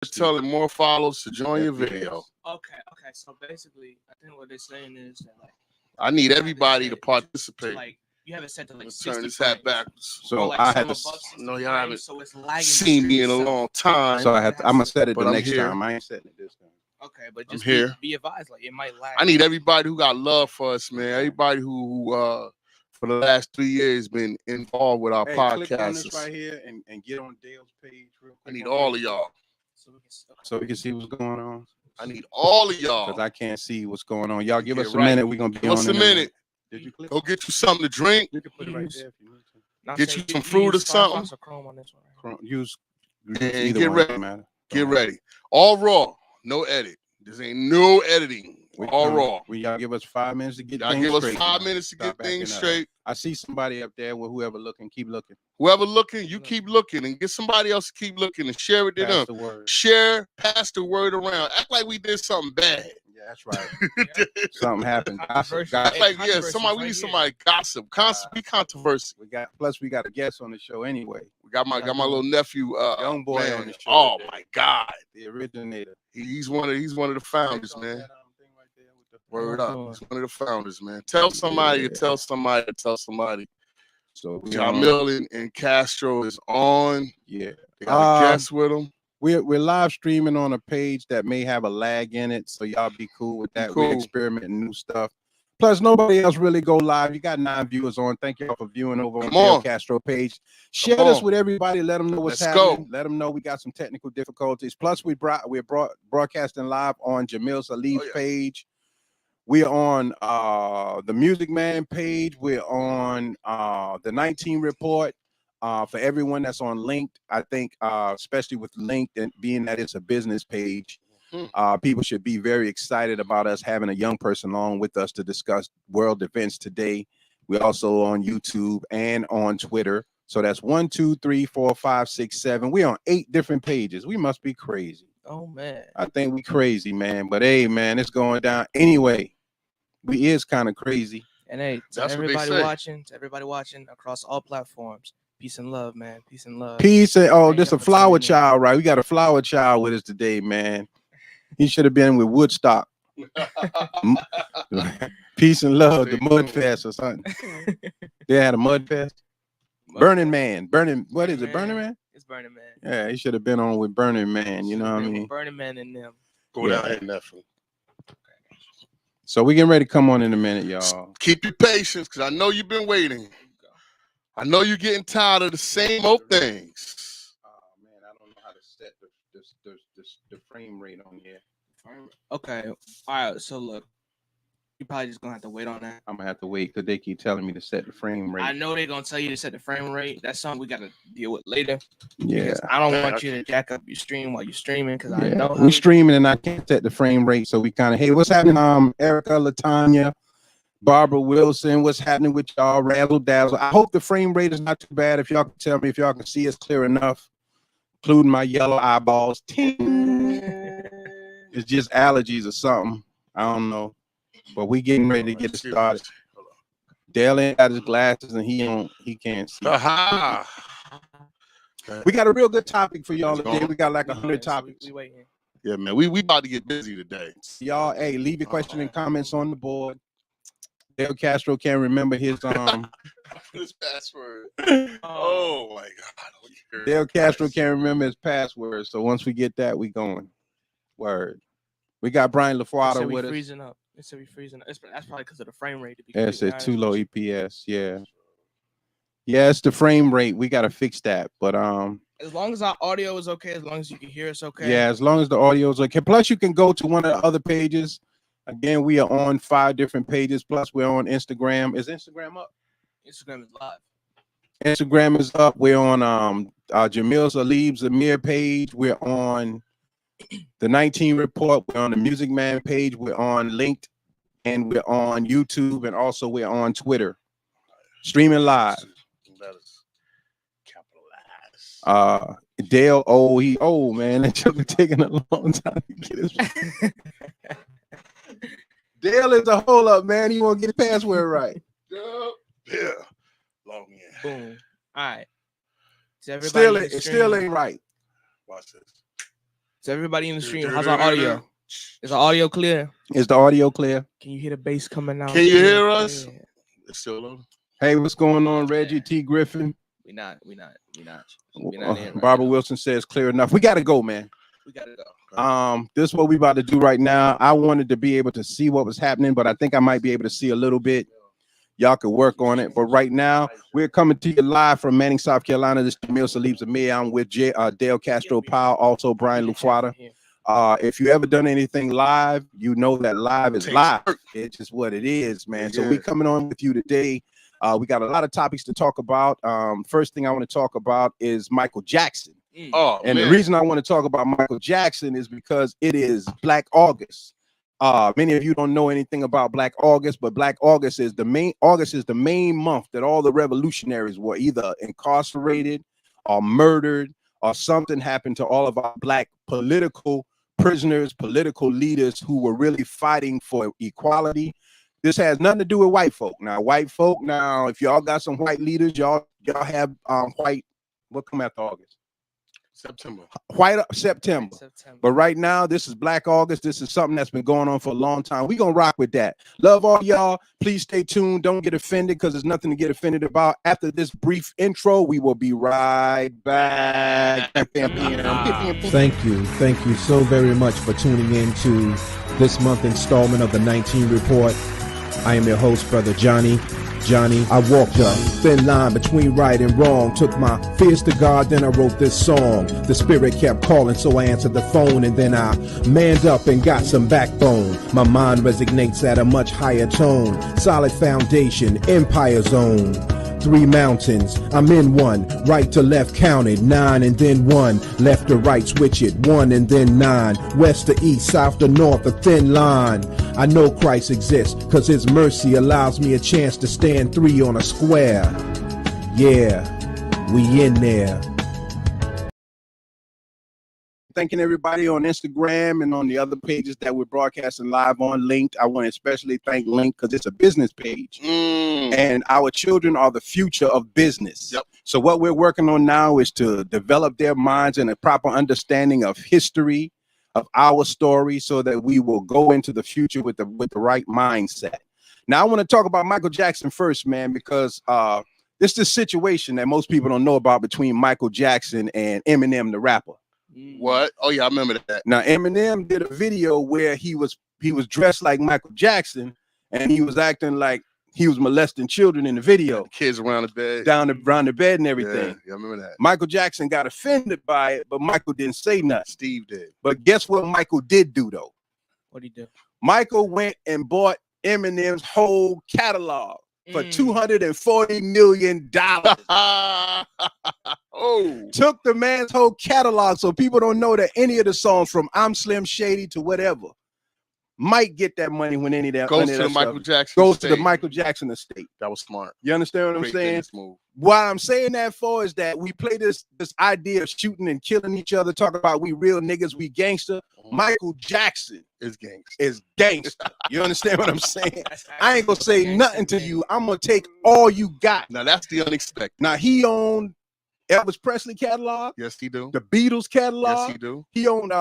Just tell it more follows to join your video. Okay. So basically, I think what they're saying is that like I need everybody to participate. like you have it set to like 60 turn this hat backwards. So like I had to. No, y'all haven't so it's lagging seen me in a long time. So I'm gonna set it the next here. time. I ain't setting it this time. Okay, but just I'm here. Be advised, like it might lag. I need everybody who got love for us, man. Everybody who for the last 3 years been involved with our podcast. Click on this right here and get on Dale's page. Real quick. I need all of y'all. So we can see what's going on. I need all of y'all. Because I can't see what's going on. Y'all give us a minute. We're gonna be on. Give us a minute. Did you click? Go get you something to drink. You can put it right there if you need to. Get you some fruit or something. Use and get ready. Get ready. All raw. No edit. This ain't no editing. All raw. Y'all give us 5 minutes to get y'all things give straight. us 5 minutes to get things straight. I see somebody up there with whoever looking. Keep looking. Whoever looking, you keep looking and get somebody else to keep looking and share it to them. Share, pass the word around. Act like we did something bad. Yeah, that's right. Something happened. We need somebody gossip. Be controversial. We got a guest on the show anyway. We got my little nephew, young boy on the show. Oh my God, the originator. He's one of the founders, man. Word up. He's one of the founders, man. Tell somebody to tell somebody to tell somebody. So Jameel and Castro is on. Yeah. They got a guest with them. We're live streaming on a page that may have a lag in it, so y'all be cool with that. We're experimenting new stuff. Plus, nobody else really go live. You got 9 viewers on. Thank y'all for viewing over on the Castro page. Share this with everybody. Let them know what's happening. Let them know we got some technical difficulties. Plus, we're broadcasting live on Jameel Saleeb's page. We're on the Music Man page. We're on the 19 Report. For everyone that's on Linked, I think, especially with Linked and being that it's a business page, people should be very excited about us having a young person on with us to discuss world events today. We're also on YouTube and on Twitter. So that's 1, 2, 3, 4, 5, 6, 7. We're on 8 different pages. We must be crazy. Oh, man. I think we crazy, man. But hey, man, it's going down. Anyway, we is kind of crazy. And hey, to everybody watching across all platforms. Peace and love, man. Peace and love. Peace and this a flower child, right? We got a flower child with us today, man. He should have been with Woodstock. Peace and love, the Mud Fest or something. They had a Mud Fest. Burning Man. What is it? Burning Man? It's Burning Man. Yeah, he should have been on with Burning Man. You know what I mean? Burning Man and them. Go down here, nephew. So we getting ready to come on in a minute, y'all. Keep your patience, because I know you've been waiting. I know you're getting tired of the same old things. Oh man, I don't know how to set the frame rate on here. Okay, all right. So look, you probably just gonna have to wait on that. I'm gonna have to wait because they keep telling me to set the frame rate. I know they're gonna tell you to set the frame rate. That's something we gotta deal with later. Yeah, I don't want you to jack up your stream while you're streaming because I know we're streaming and I can't set the frame rate. So we kind of what's happening? Erica, Latanya, Barbara Wilson, what's happening with y'all? Razzle dazzle. I hope the frame rate is not too bad. If y'all can tell me if y'all can see us clear enough, including my yellow eyeballs. Ting. It's just allergies or something. I don't know. But we getting ready to get it started. Dale ain't got his glasses and he can't see. We got a real good topic for y'all today. We got like 100 topics. Yeah, man. We about to get busy today. Y'all, hey, leave your question and comments on the board. Dale Castro can't remember his his password. Oh my God. Dale Castro can't remember his password. So once we get that, we going. Word. We got Brian Luffatee with us. Freezing up. It's freezing up. That's probably because of the frame rate. Yes, it's too low EPS. Yeah. Yeah, it's the frame rate. We gotta fix that. But as long as our audio is okay, as long as you can hear us okay. Yeah, as long as the audio is okay. Plus, you can go to one of the other pages. Again, we are on 5 different pages. Plus, we're on Instagram. Is Instagram up? Instagram is live. Instagram is up. We're on Jameel Saleeb's Amir page. We're on the 19 Report. We're on the Music Man page. We're on Linked, and we're on YouTube, and also we're on Twitter, streaming live. Dale, man, that took me taking a long time to get his. Dale is a hold up, man. He won't get the password right. Yeah. Long yeah. Boom. All right. So it still ain't right. Watch this. So everybody in the stream, how's our audio? Is our audio clear? Is the audio clear? Can you hear the bass coming out? Can you hear us? Yeah. It's still on. Hey, what's going on, Reggie T. Griffin? We not in right Barbara now. Wilson says clear enough. We gotta go, man. We gotta go. This is what we about to do right now. I wanted to be able to see what was happening, but I think I might be able to see a little bit. Y'all could work on it. But right now, we're coming to you live from Manning, South Carolina. This is Jameel, Saleeb, Jameel. I'm with Dale Castro Powell, also Brian Luffatee. If you ever done anything live, you know that live is live. It's just what it is, man. So we coming on with you today. We got a lot of topics to talk about. First thing I want to talk about is Michael Jackson. The reason I want to talk about Michael Jackson is because it is Black August. Many of you don't know anything about Black August, but Black August is the main month that all the revolutionaries were either incarcerated or murdered, or something happened to all of our Black political prisoners, political leaders who were really fighting for equality. This has nothing to do with white folk. Now, if y'all got some white leaders, y'all have white. What come after August? September. September. But right now, this is Black August. This is something that's been going on for a long time. We're going to rock with that. Love all y'all. Please stay tuned. Don't get offended because there's nothing to get offended about. After this brief intro, we will be right back. Thank you so very much for tuning in to this month installment of the 19 Report. I am your host, Brother Johnny. I walked a thin line between right and wrong, took my fears to God, then I wrote this song. The spirit kept calling, so I answered the phone, and then I manned up and got some backbone. My mind resonates at a much higher tone, solid foundation, empire zone. 3 mountains, I'm in one, right to left counted, 9 and then 1, left to right switch it, 1 and then 9, west to east, south to north, a thin line. I know Christ exists, cause his mercy allows me a chance to stand 3 on a square. Yeah, we in there. Thanking everybody on Instagram and on the other pages that we're broadcasting live on. Linked. I want to especially thank Link because it's a business page. And our children are the future of business. So what we're working on now is to develop their minds in a proper understanding of history, of our story, so that we will go into the future with the right mindset. Now, I want to talk about Michael Jackson first, man, because this is the situation that most people don't know about between Michael Jackson and Eminem, the rapper. What? Oh yeah, I remember that. Now Eminem did a video where he was dressed like Michael Jackson, and he was acting like he was molesting children in the video. Kids around the bed, around the bed and everything. Yeah, I remember that. Michael Jackson got offended by it, but Michael didn't say nothing. Steve did. But guess what Michael did do though? What'd he do? Michael went and bought Eminem's whole catalog for $240 million. Took the man's whole catalog, so people don't know that any of the songs from I'm Slim Shady to whatever might get that money when any of that goes to the Michael Jackson goes to the Michael Jackson estate. That was smart. You understand what I'm saying? What I'm saying that for is that we play this idea of shooting and killing each other, talk about we real niggas, we gangster. Michael Jackson is gangster. You understand what I'm saying? I ain't gonna say nothing to you. I'm gonna take all you got. Now that's the unexpected. Now he owned Elvis Presley catalog. Yes, he do. The Beatles catalog. Yes, he do. He owned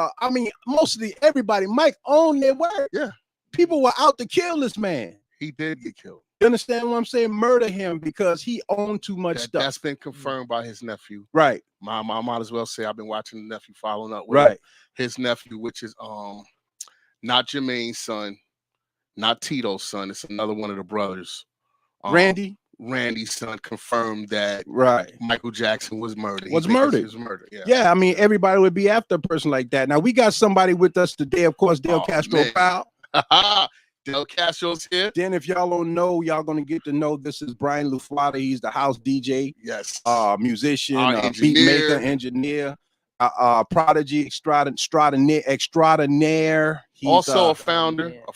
mostly everybody. Mike owned their work. Yeah. People were out to kill this man. He did get killed. You understand what I'm saying? Murder him because he owned too much stuff. That's been confirmed by his nephew. Right. I might as well say I've been watching the nephew following up with his nephew, which is not Jermaine's son, not Tito's son. It's another one of the brothers. Randy's son confirmed that Michael Jackson was murdered. He was murdered. Yeah, I mean, everybody would be after a person like that. Now we got somebody with us today, of course, Dale Castro Powell. Del Castro's here. Then if y'all don't know, y'all gonna get to know this is Brian Luffatee. He's the house DJ. Yes. Musician, beat maker, engineer, prodigy, extraordinaire. He's also a founder of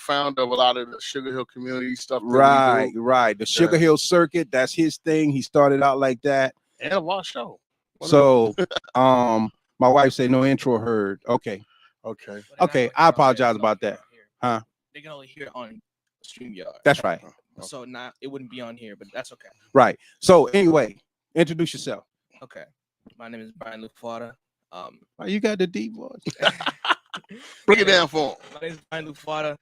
a lot of the Sugar Hill community stuff. Right. The Sugar Hill circuit, that's his thing. He started out like that. And a lot show. So my wife said no intro heard. Okay. I apologize about that. Huh? They can only hear it on StreamYard. That's right. So it wouldn't be on here, but that's okay. Right. So anyway, introduce yourself. Okay. My name is Brian Luffatee. You got the deep voice. Break it down for him. My name is Brian Luffatee.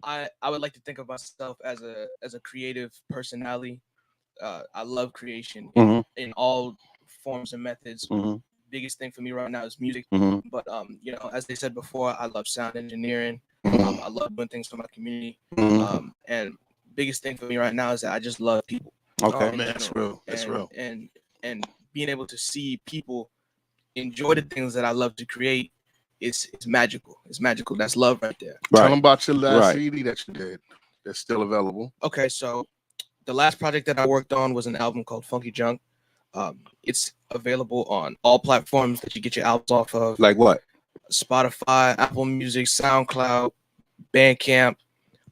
I would like to think of myself as a creative personality. I love creation in all forms and methods. Biggest thing for me right now is music. But you know, as they said before, I love sound engineering. I love doing things for my community. And biggest thing for me right now is that I just love people. Okay, man, that's real. That's real. And being able to see people enjoy the things that I love to create, it's magical. It's magical. That's love right there. Tell them about your last CD that you did that's still available. Okay, so the last project that I worked on was an album called Funky Junk. It's available on all platforms that you get your albums off of. Like what? Spotify, Apple Music, SoundCloud, Bandcamp.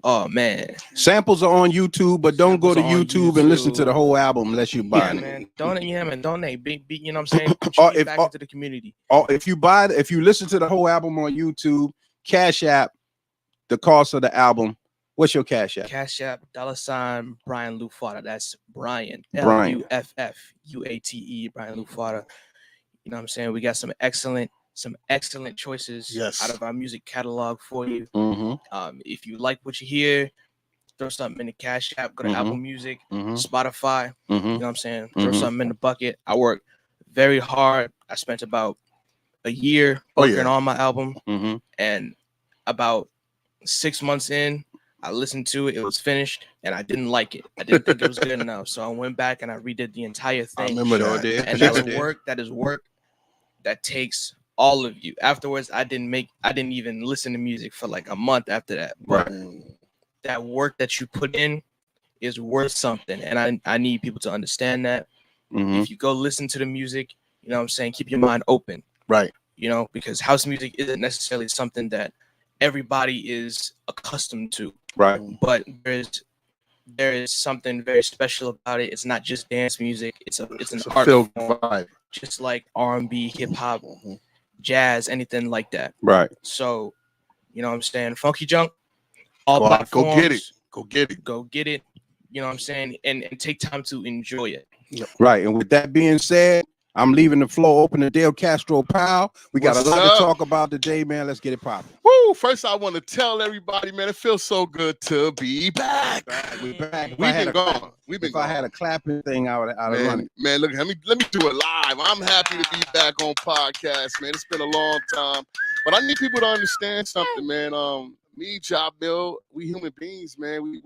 Oh man, samples are on YouTube, but don't go to YouTube and listen to the whole album unless you buy it. Man, donate, donate. Big, you know what I'm saying? Contribute back into the community. If you listen to the whole album on YouTube, Cash App the cost of the album. What's your Cash App? Cash App $ Brian Luffatee. That's Brian Luffatee, Brian Luffatee. You know what I'm saying? We got some excellent choices out of our music catalog for you. If you like what you hear, throw something in the Cash App, go to Apple Music, Spotify, you know what I'm saying? Throw something in the bucket. I worked very hard. I spent about a year working on my album, and about 6 months in, I listened to it. It was finished, and I didn't like it. I didn't think it was good enough, so I went back and I redid the entire thing. I remember that. And that is work that takes all of you. Afterwards, I didn't even listen to music for like a month after that. But that work that you put in is worth something, and I need people to understand that. If you go listen to the music, you know what I'm saying, keep your mind open. Right. You know, because house music isn't necessarily something that everybody is accustomed to. Right. But there is something very special about it. It's not just dance music. It's an art form, vibe. Just like R&B, hip hop, jazz, anything like that. Right. So, you know what I'm saying? Funky Junk, all platforms. Go get it. Go get it. You know what I'm saying? And take time to enjoy it. Right. And with that being said, I'm leaving the floor open to Dale Castro Powell. We got a lot to talk about today, man. Let's get it popping. Woo! First, I want to tell everybody, man, it feels so good to be back. We're back. We've been gone. If I had a clapping thing, I would have run it. Man, look, let me do it live. I'm happy to be back on podcast, man. It's been a long time, but I need people to understand something, man. Me, Jameel, we human beings, man. We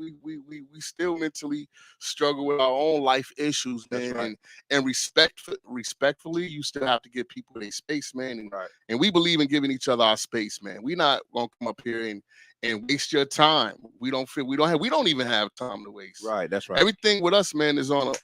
still mentally struggle with our own life issues, man. Right. And respectfully, you still have to give people their space, man. And we believe in giving each other our space, man. We're not gonna come up here and waste your time. We don't even have time to waste. Right, that's right. Everything with us, man, is on a,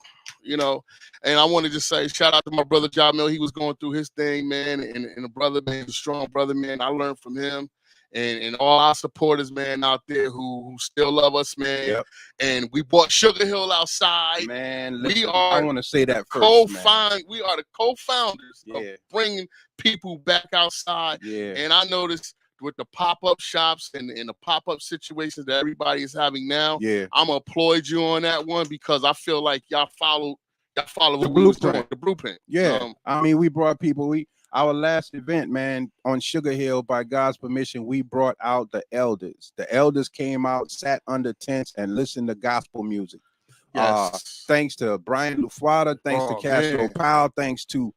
you know. And I want to just say shout out to my brother Jameel. He was going through his thing, man, and a brother, man, a strong brother, man. I learned from him. And all our supporters, man, out there who still love us, man. Yep. And we brought Sugar Hill outside. Man, I want to say that first, we are the co-founders of bringing people back outside. Yeah. And I noticed with the pop-up shops and the pop-up situations that everybody is having now, I'm going to applaud you on that one because I feel like y'all follow the blueprint. Yeah. I mean, we brought people. Our last event, man, on Sugar Hill, by God's permission, we brought out the elders. The elders came out, sat under tents, and listened to gospel music. Yes. Thanks to Brian Luffatee, thanks to Castro Powell, thanks to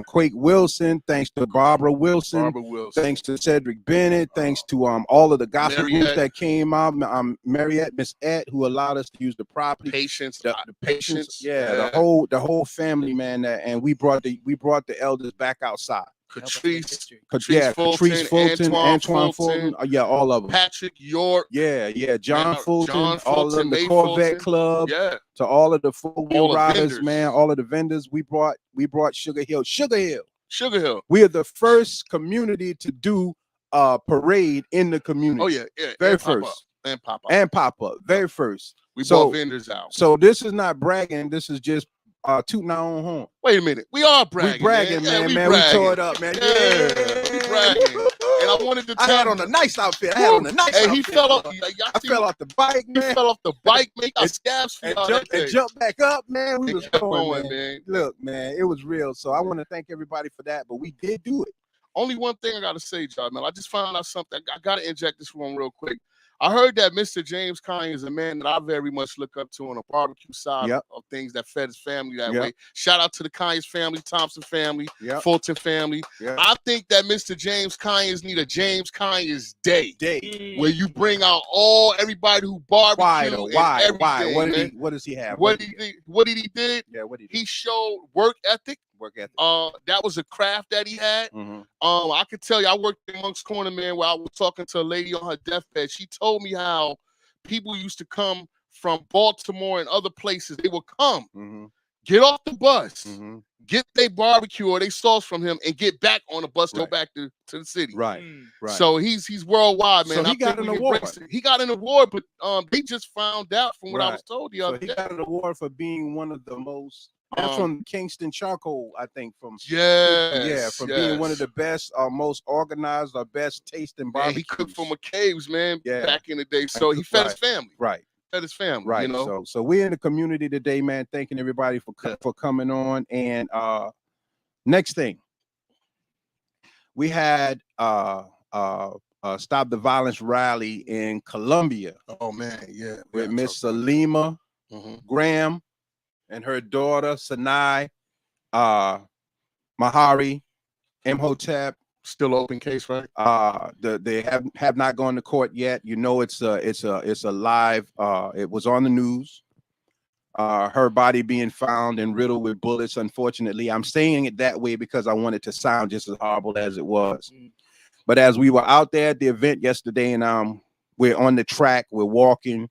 Quake Wilson, thanks to Barbara Wilson, thanks to Cedric Bennett, thanks to all of the gospel groups that came out, Mariette, Miss Ed, who allowed us to use the property, the patience, the whole family, man, and we brought the elders back outside. Catrice Fulton, Antoine Fulton, all of them. Patrick York, John Fulton, all of them, the Corvette Club, to all of the four-wheel riders, man, all of the vendors. We brought Sugar Hill. We are the first community to do a parade in the community. Oh yeah, very first. And pop up, very first. We brought vendors out. So this is not bragging. This is just tooting our own horn. Wait a minute. We are bragging. We bragging, man. We tore it up, man. We bragging. And I wanted to tell I had on a nice outfit. And he fell off. I fell off the bike, man. He fell off the bike, man. Got scabs and jumped back up, man. We was going, man. Look, man, it was real. So I want to thank everybody for that. But we did do it. only one thing I gotta say, Jameel. I just found out something. I gotta inject this one real quick. I heard that Mr. James Kanye is a man that I very much look up to on a barbecue side of things that fed his family that way. Shout out to the Kanye's family, Thompson family, Fulton family. I think that Mr. James Kanye's need a James Kanye's day where you bring out everybody who barbecue. Why? What does he have? What did he did? Yeah, what did he showed work ethic. That was a craft that he had. I could tell you, I worked in Monk's Corner, man, where I was talking to a lady on her deathbed. She told me how people used to come from Baltimore and other places. They would come, get off the bus, get their barbecue or their sauce from him, and get back on the bus, go back to the city. Right. So he's worldwide, man. So he got an award. He got an award, but they just found out from what I was told the other day. He got an award for being one of the most. That's from Kingston Charcoal, I think. From being one of the best, most organized, or best tasting barbecues. He cooked for McCabe's, man, back in the day. So he fed his family. Fed his family. Right. You know? So we're in the community today, man. Thanking everybody for coming on. And next thing, we had Stop the Violence rally in Columbia. Oh man, with Miss Salima Graham and her daughter Sanai Mahari Imhotep. Still open case, right? They have not gone to court yet. You know, it's a live. It was on the news. Her body being found and riddled with bullets. Unfortunately, I'm saying it that way because I want it to sound just as horrible as it was. But as we were out there at the event yesterday, and we're on the track, we're walking,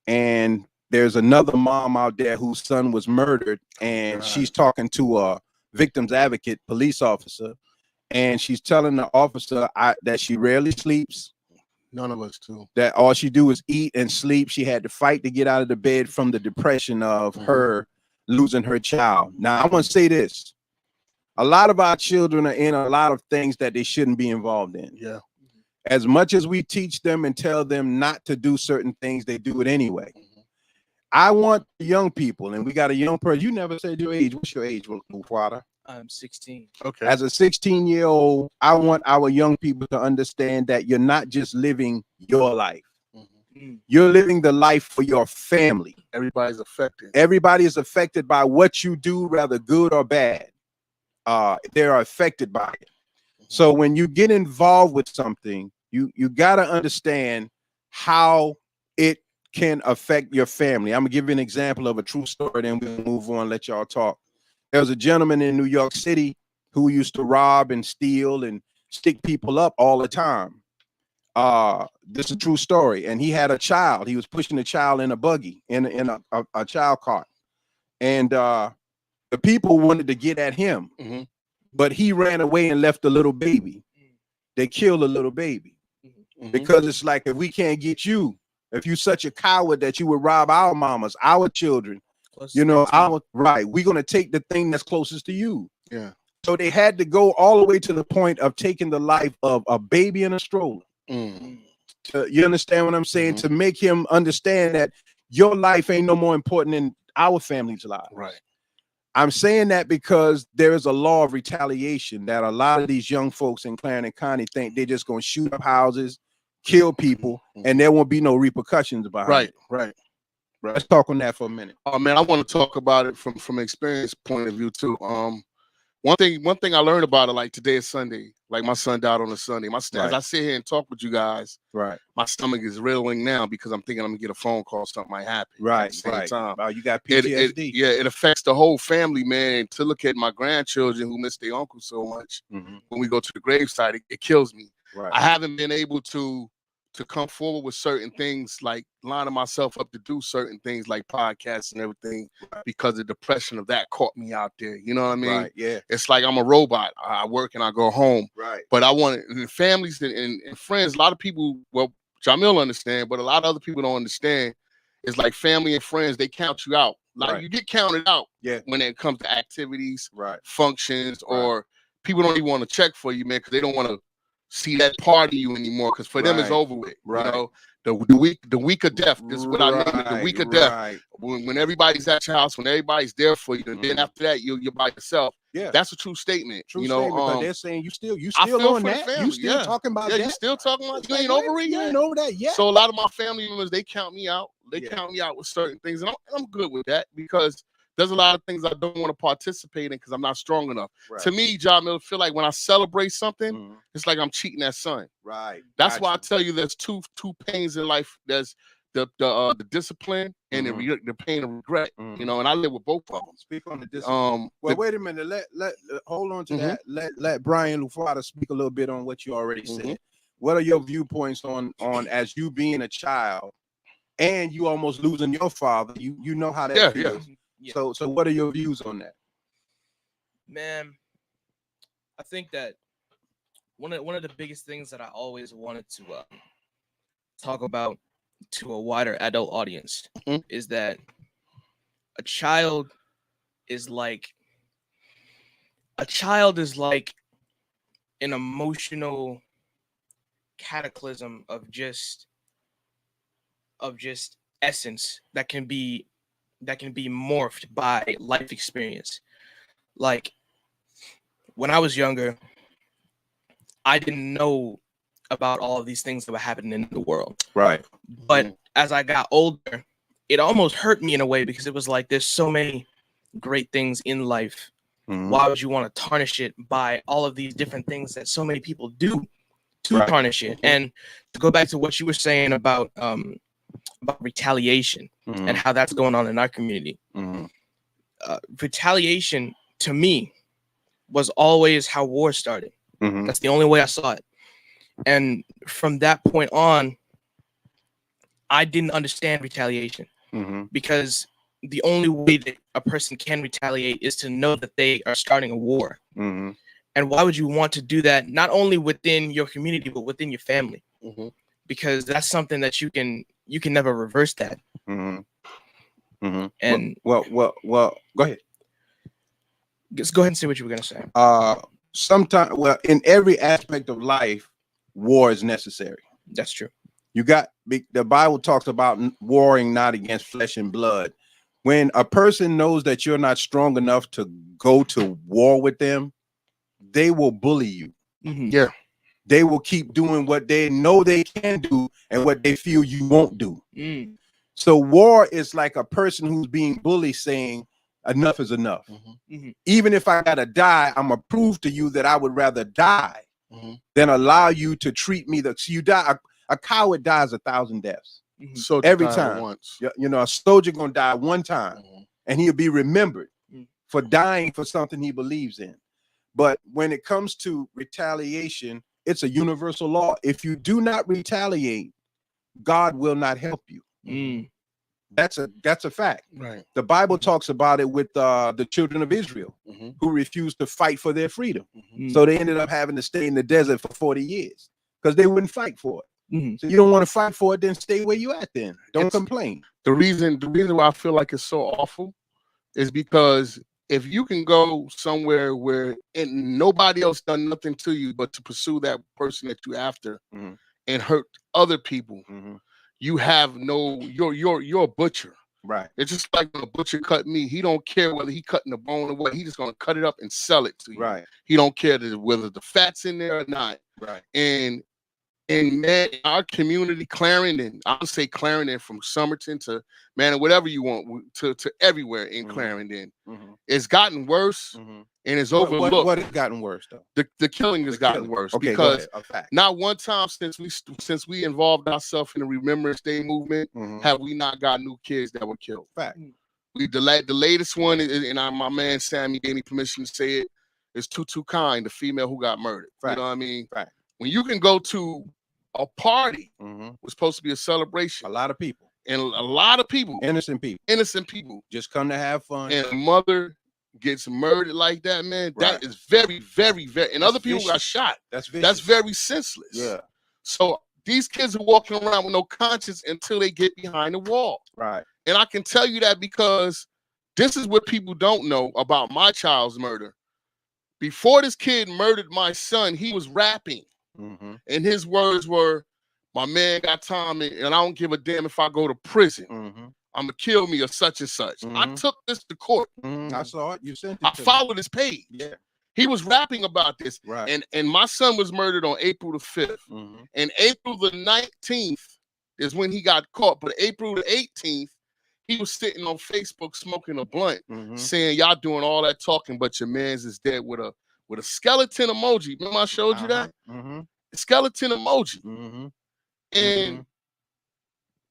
and there's another mom out there whose son was murdered, and she's talking to a victim's advocate, police officer, and she's telling the officer that she rarely sleeps. None of us do. That all she do is eat and sleep. She had to fight to get out of the bed from the depression of her losing her child. Now, I want to say this. A lot of our children are in a lot of things that they shouldn't be involved in. Yeah. As much as we teach them and tell them not to do certain things, they do it anyway. I want young people, and we got a young person. You never said your age. What's your age, Luffatee? I'm 16. Okay. As a 16-year-old, I want our young people to understand that you're not just living your life. You're living the life for your family. Everybody's affected. Everybody is affected by what you do, whether good or bad. They are affected by it. So when you get involved with something, you got to understand how it can affect your family. I'm gonna give you an example of a true story, then we'll move on, let y'all talk. There was a gentleman in New York City who used to rob and steal and stick people up all the time. This is a true story. And he had a child. He was pushing a child in a buggy, in a child cart. And the people wanted to get at him, but he ran away and left a little baby. They killed a little baby because it's like, if we can't get you, if you're such a coward that you would rob our mamas, our children, we're going to take the thing that's closest to you. Yeah. So they had to go all the way to the point of taking the life of a baby in a stroller. You understand what I'm saying? To make him understand that your life ain't no more important than our family's life. Right. I'm saying that because there is a law of retaliation that a lot of these young folks in Clarendon County think they're just going to shoot up houses, kill people, and there won't be no repercussions behind it. Right. Let's talk on that for a minute. Oh man, I want to talk about it from an experience point of view too. One thing I learned about it, like today is Sunday. Like my son died on a Sunday. As I sit here and talk with you guys, my stomach is riddling now because I'm thinking I'm gonna get a phone call, something might happen. At the same time. Oh, you got PTSD. It affects the whole family, man. To look at my grandchildren who miss their uncle so much, when we go to the gravesite, it kills me. I haven't been able to come forward with certain things, like lining myself up to do certain things like podcasts and everything, because the depression of that caught me out there. You know what I mean? It's like I'm a robot. I work and I go home. But I want it, families and friends, a lot of people, well, Jameel understand, but a lot of other people don't understand. It's like family and friends, they count you out. Like you get counted out when it comes to activities, functions, or people don't even want to check for you, man, because they don't want to see that part of you anymore, because for them it's over with. You know, the week of death. This is what I mean. The week of death. When everybody's at your house, when everybody's there for you, and then after that you're by yourself. Yeah, that's a true statement. True statement, because they're saying you still on that. Family. You still talking about that. You still talking about you ain't like, over it yet. You ain't over that yet. So a lot of my family members, they count me out. They count me out with certain things, and I'm good with that because there's a lot of things I don't want to participate in because I'm not strong enough. Right. To me, Jameel, feel like when I celebrate something, it's like I'm cheating that son. Right. That's why I tell you there's two pains in life. There's the discipline and the pain and regret. You know, and I live with both of them. Speak on the discipline. Well, wait a minute. Let hold on to that. Let Brian Luffatee speak a little bit on what you already said. What are your viewpoints on as you being a child and you almost losing your father? You know how that feels. Yeah. So what are your views on that? Man, I think that one of the biggest things that I always wanted to talk about to a wider adult audience is that a child is like an emotional cataclysm of just essence that can be morphed by life experience. Like when I was younger, I didn't know about all of these things that were happening in the world. Right. But as I got older, it almost hurt me in a way because it was like there's so many great things in life. Why would you want to tarnish it by all of these different things that so many people do to tarnish it? And to go back to what you were saying about retaliation and how that's going on in our community. Retaliation to me was always how war started. That's the only way I saw it. And from that point on, I didn't understand retaliation because the only way that a person can retaliate is to know that they are starting a war. And why would you want to do that? Not only within your community, but within your family, because that's something that you can never reverse that. And well, go ahead. Just go ahead and say what you were going to say. Sometimes, in every aspect of life, war is necessary. That's true. The Bible talks about warring not against flesh and blood. When a person knows that you're not strong enough to go to war with them, they will bully you. Yeah. They will keep doing what they know they can do and what they feel you won't do. So war is like a person who's being bullied saying, enough is enough. Even if I gotta die, I'm gonna prove to you that I would rather die than allow you to treat me so you die. A coward dies 1,000 deaths. So every time once. You know, a soldier gonna die one time and he'll be remembered for dying for something he believes in. But when it comes to retaliation, it's a universal law. If you do not retaliate, God will not help you. That's a fact. Right. The Bible talks about it with the children of Israel who refused to fight for their freedom. So they ended up having to stay in the desert for 40 years because they wouldn't fight for it. So you don't want to fight for it, then stay where you at then. Don't complain. The reason why I feel like it's so awful is because if you can go somewhere where nobody else done nothing to you but to pursue that person that you after and hurt other people, you have you're a butcher. Right. It's just like when a butcher cut meat. He don't care whether he cutting the bone or what. He just gonna cut it up and sell it to you. Right. He don't care whether the fat's in there or not. Right. And man, our community, Clarendon, I'll say Clarendon from Somerton to whatever you want to everywhere in Clarendon, it's gotten worse and it's overlooked. What has gotten worse though? The killing has gotten worse because not one time since we involved ourselves in the Remembrance Day movement have we not got new kids that were killed. Fact. We the latest one, and my man Sammy gave me permission to say it, is Tutu Kind, the female who got murdered. Fact. You know what I mean? Right. When you can go to a party, was supposed to be a celebration. A lot of people. And a lot of people. Innocent people. Just come to have fun. And a mother gets murdered like that, man. Right. That is very, very, very. And other people got shot. That's vicious. That's very senseless. Yeah. So these kids are walking around with no conscience until they get behind the wall. Right. And I can tell you that because this is what people don't know about my child's murder. Before this kid murdered my son, he was rapping. And his words were, my man got time and I don't give a damn if I go to prison. I'm gonna kill me or such and such. I took this to court. I saw it. You sent it. I followed his page. Yeah. He was rapping about this. Right. And my son was murdered on April the 5th. And April the 19th is when he got caught. But April the 18th, he was sitting on Facebook smoking a blunt, saying, y'all doing all that talking, but your man's is dead with a skeleton emoji. Remember I showed you that? Skeleton emoji. And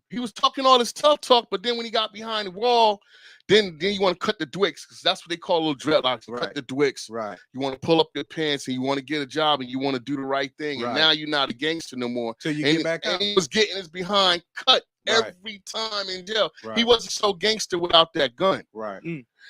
he was talking all this tough talk, but then when he got behind the wall, then you want to cut the dwicks, because that's what they call little dreadlocks. Cut the dwicks. Right. You want to pull up your pants and you want to get a job and you want to do the right thing. And now you're not a gangster no more. So you get back out. And he was getting his behind cut every time in jail. He wasn't so gangster without that gun. Right.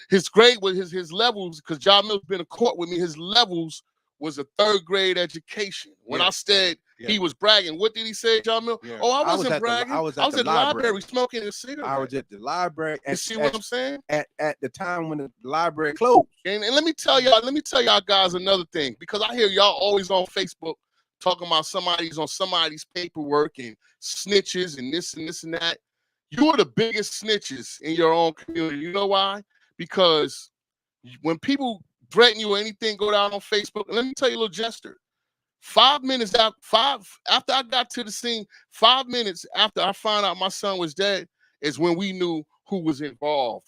His grade was his levels, because Jameel's been in court with me, his levels was a 3rd grade education. When I said he was bragging, what did he say, Jameel? Oh, I wasn't bragging. I was at the library smoking a cigarette. I was at the library. You see what I'm saying? At the time when the library closed. And let me tell y'all guys another thing, because I hear y'all always on Facebook talking about somebody's on somebody's paperwork and snitches and this and that. You are the biggest snitches in your own community. You know why? Because when people threaten you or anything, go down on Facebook. And let me tell you a little gesture. 5 minutes after I got to the scene, 5 minutes after I found out my son was dead, is when we knew who was involved.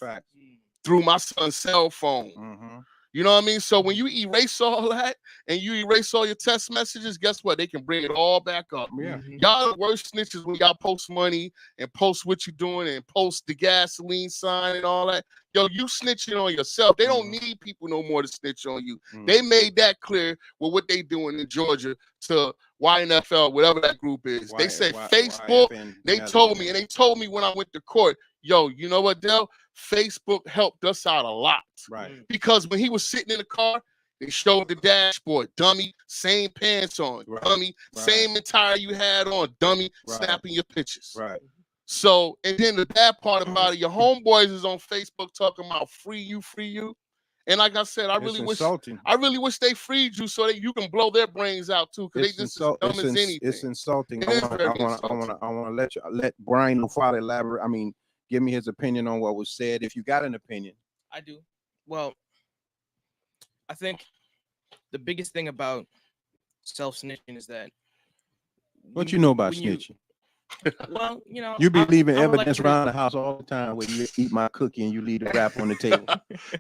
Through my son's cell phone. You know what I mean? So when you erase all that and you erase all your text messages, guess what? They can bring it all back up. Y'all the worst snitches when y'all post money and post what you're doing and post the gasoline sign and all that. Yo, you snitching on yourself. They don't need people no more to snitch on you. They made that clear with what they doing in Georgia to YNFL, whatever that group is. They say Facebook. They told me when I went to court, yo, you know what, Del? Facebook helped us out a lot. Because when he was sitting in the car, they showed the dashboard. Dummy, same pants on. Dummy, same attire you had on. Dummy, snapping your pictures. So, and then the bad part about it, your homeboys is on Facebook talking about free you. And like I said, I really wish they freed you so that you can blow their brains out too, because they just as dumb as anything. It's insulting. I want to let Brian Luffatee elaborate. I mean, give me his opinion on what was said, if you got an opinion. I do. Well, I think the biggest thing about self-snitching is that what you know about snitching. Well, you know, you be leaving evidence around the house all the time where you eat my cookie and you leave the wrap on the table.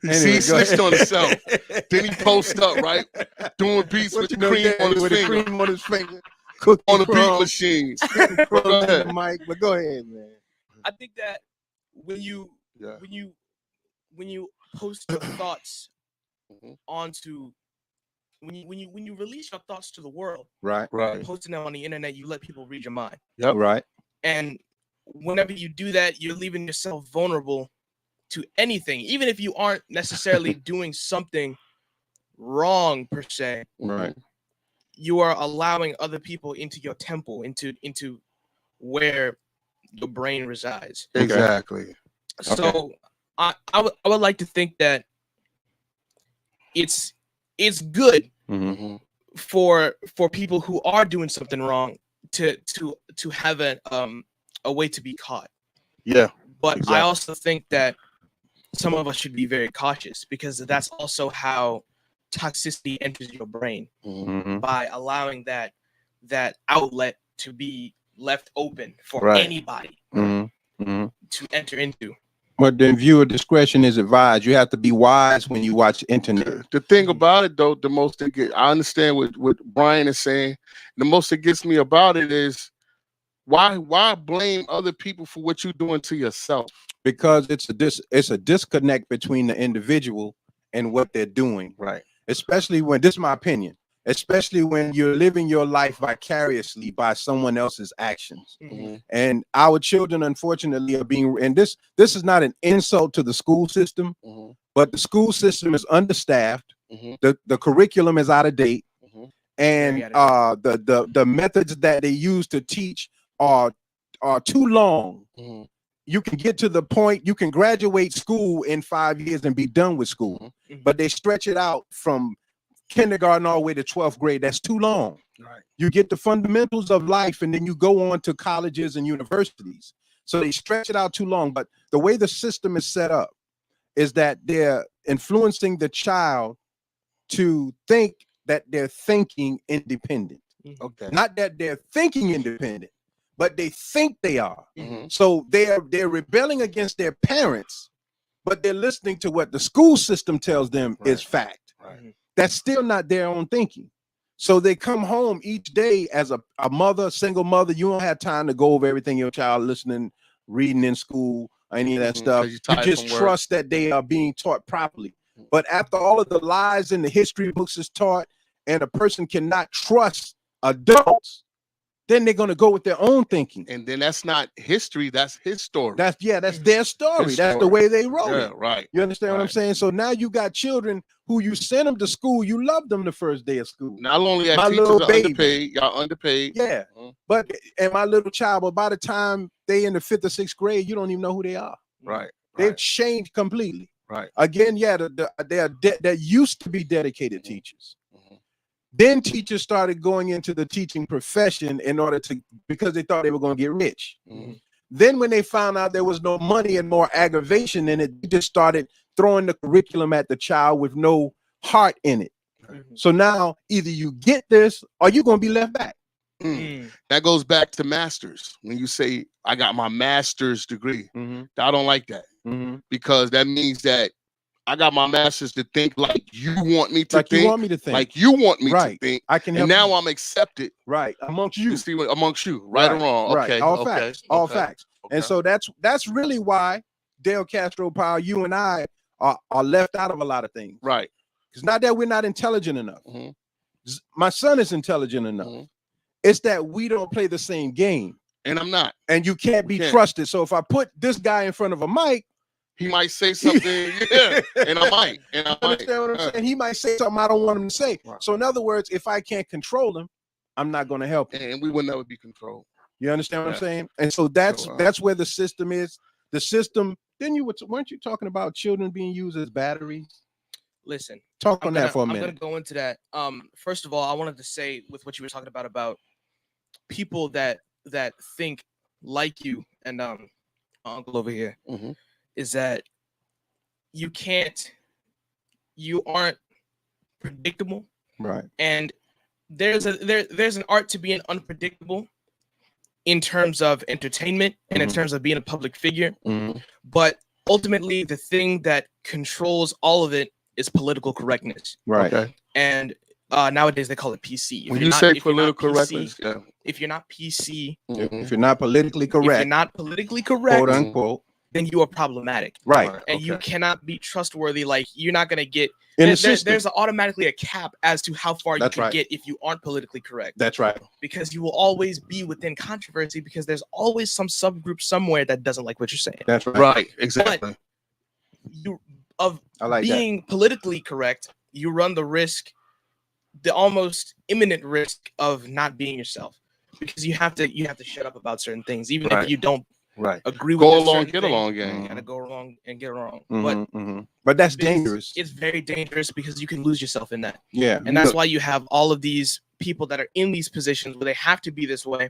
Anyway, he snitched on himself. Then he post up, right? Doing beats with the cream on his finger. Cookie on the beat machines. Mike, but go ahead, man. I think that when you post your thoughts onto when you release your thoughts to the world, right, posting them on the internet, you let people read your mind. Right. And whenever you do that, you're leaving yourself vulnerable to anything, even if you aren't necessarily doing something wrong per se. Right. You are allowing other people into your temple, into where your brain resides. Exactly. So I would like to think that it's good for people who are doing something wrong to have a way to be caught. Yeah. But exactly. I also think that some of us should be very cautious, because that's also how toxicity enters your brain, by allowing that outlet to be left open for anybody to enter into. But then viewer discretion is advised. You have to be wise when you watch internet. The thing about it, though, the most that I understand what Brian is saying. The most that gets me about it is why blame other people for what you're doing to yourself? Because it's a disconnect between the individual and what they're doing. Right. Especially when, this is my opinion, especially when you're living your life vicariously by someone else's actions. And our children, unfortunately, are being, and this is not an insult to the school system, but the school system is understaffed. The curriculum is out of date. And the methods that they use to teach are too long. You can get to the point, you can graduate school in 5 years and be done with school, but they stretch it out from kindergarten all the way to 12th grade. That's too long. Right. You get the fundamentals of life, and then you go on to colleges and universities. So they stretch it out too long. But the way the system is set up is that they're influencing the child to think that they're thinking independent. Okay. Not that they're thinking independent, but they think they are. Mm-hmm. So they're rebelling against their parents, but they're listening to what the school system tells them is fact. Right. That's still not their own thinking. So they come home each day as a mother, single mother. You don't have time to go over everything your child listening, reading in school, any of that stuff. You just trust that they are being taught properly. But after all of the lies in the history books is taught, and a person cannot trust adults, then they're going to go with their own thinking. And then that's not history, that's his story. That's their story. That's the way they wrote it. Right. You understand what I'm saying? So now you got children who you send them to school, you love them the first day of school. Not only are teachers underpaid, y'all underpaid. Yeah. But my little child, but by the time they in the 5th or 6th grade, you don't even know who they are. Right. They've changed completely. Right. Again, there used to be dedicated teachers. Then teachers started going into the teaching profession because they thought they were going to get rich. Then when they found out there was no money and more aggravation in it, they just started throwing the curriculum at the child with no heart in it. So now either you get this or you're going to be left back. That goes back to masters. When you say, I got my master's degree, I don't like that because that means that I got my master's to think like you want me to think. You want me to think. Like you want me to think. I can help and now you. I'm accepted. Right. Amongst you. You see what amongst you, right or wrong. Right. Okay. All facts. All facts. Okay. And so that's really why Dale Castro Powell, you and I are left out of a lot of things. Right. It's not that we're not intelligent enough. My son is intelligent enough. It's that we don't play the same game. And I'm not. And you can't be trusted. So if I put this guy in front of a mic, he might say something, and I might. Understand what I'm saying? He might say something I don't want him to say. Wow. So in other words, if I can't control him, I'm not going to help him. And we will never be controlled. You understand what I'm saying? And so that's where the system is. The system. Then weren't you talking about children being used as batteries? Listen, talk on that for a minute. I'm going to go into that. First of all, I wanted to say with what you were talking about people that think like you and uncle over here. Is that you aren't predictable, right? And there's an art to being unpredictable in terms of entertainment and in terms of being a public figure. But ultimately, the thing that controls all of it is political correctness, right? Okay. And nowadays they call it PC. When you say political correctness, if you're not PC, if you're not politically correct, quote unquote, then you are problematic, right? And you cannot be trustworthy. Like you're not gonna get there's automatically a cap as to how far you can get if you aren't politically correct. That's right. Because you will always be within controversy because there's always some subgroup somewhere that doesn't like what you're saying. That's right. Right. Exactly. But being politically correct, you run the risk, the almost imminent risk of not being yourself, because you have to shut up about certain things, even if you don't agree with go along, get along, gang. You gotta go along and get along. But that's dangerous. It's very dangerous because you can lose yourself in that. Yeah. And that's why you have all of these people that are in these positions where they have to be this way,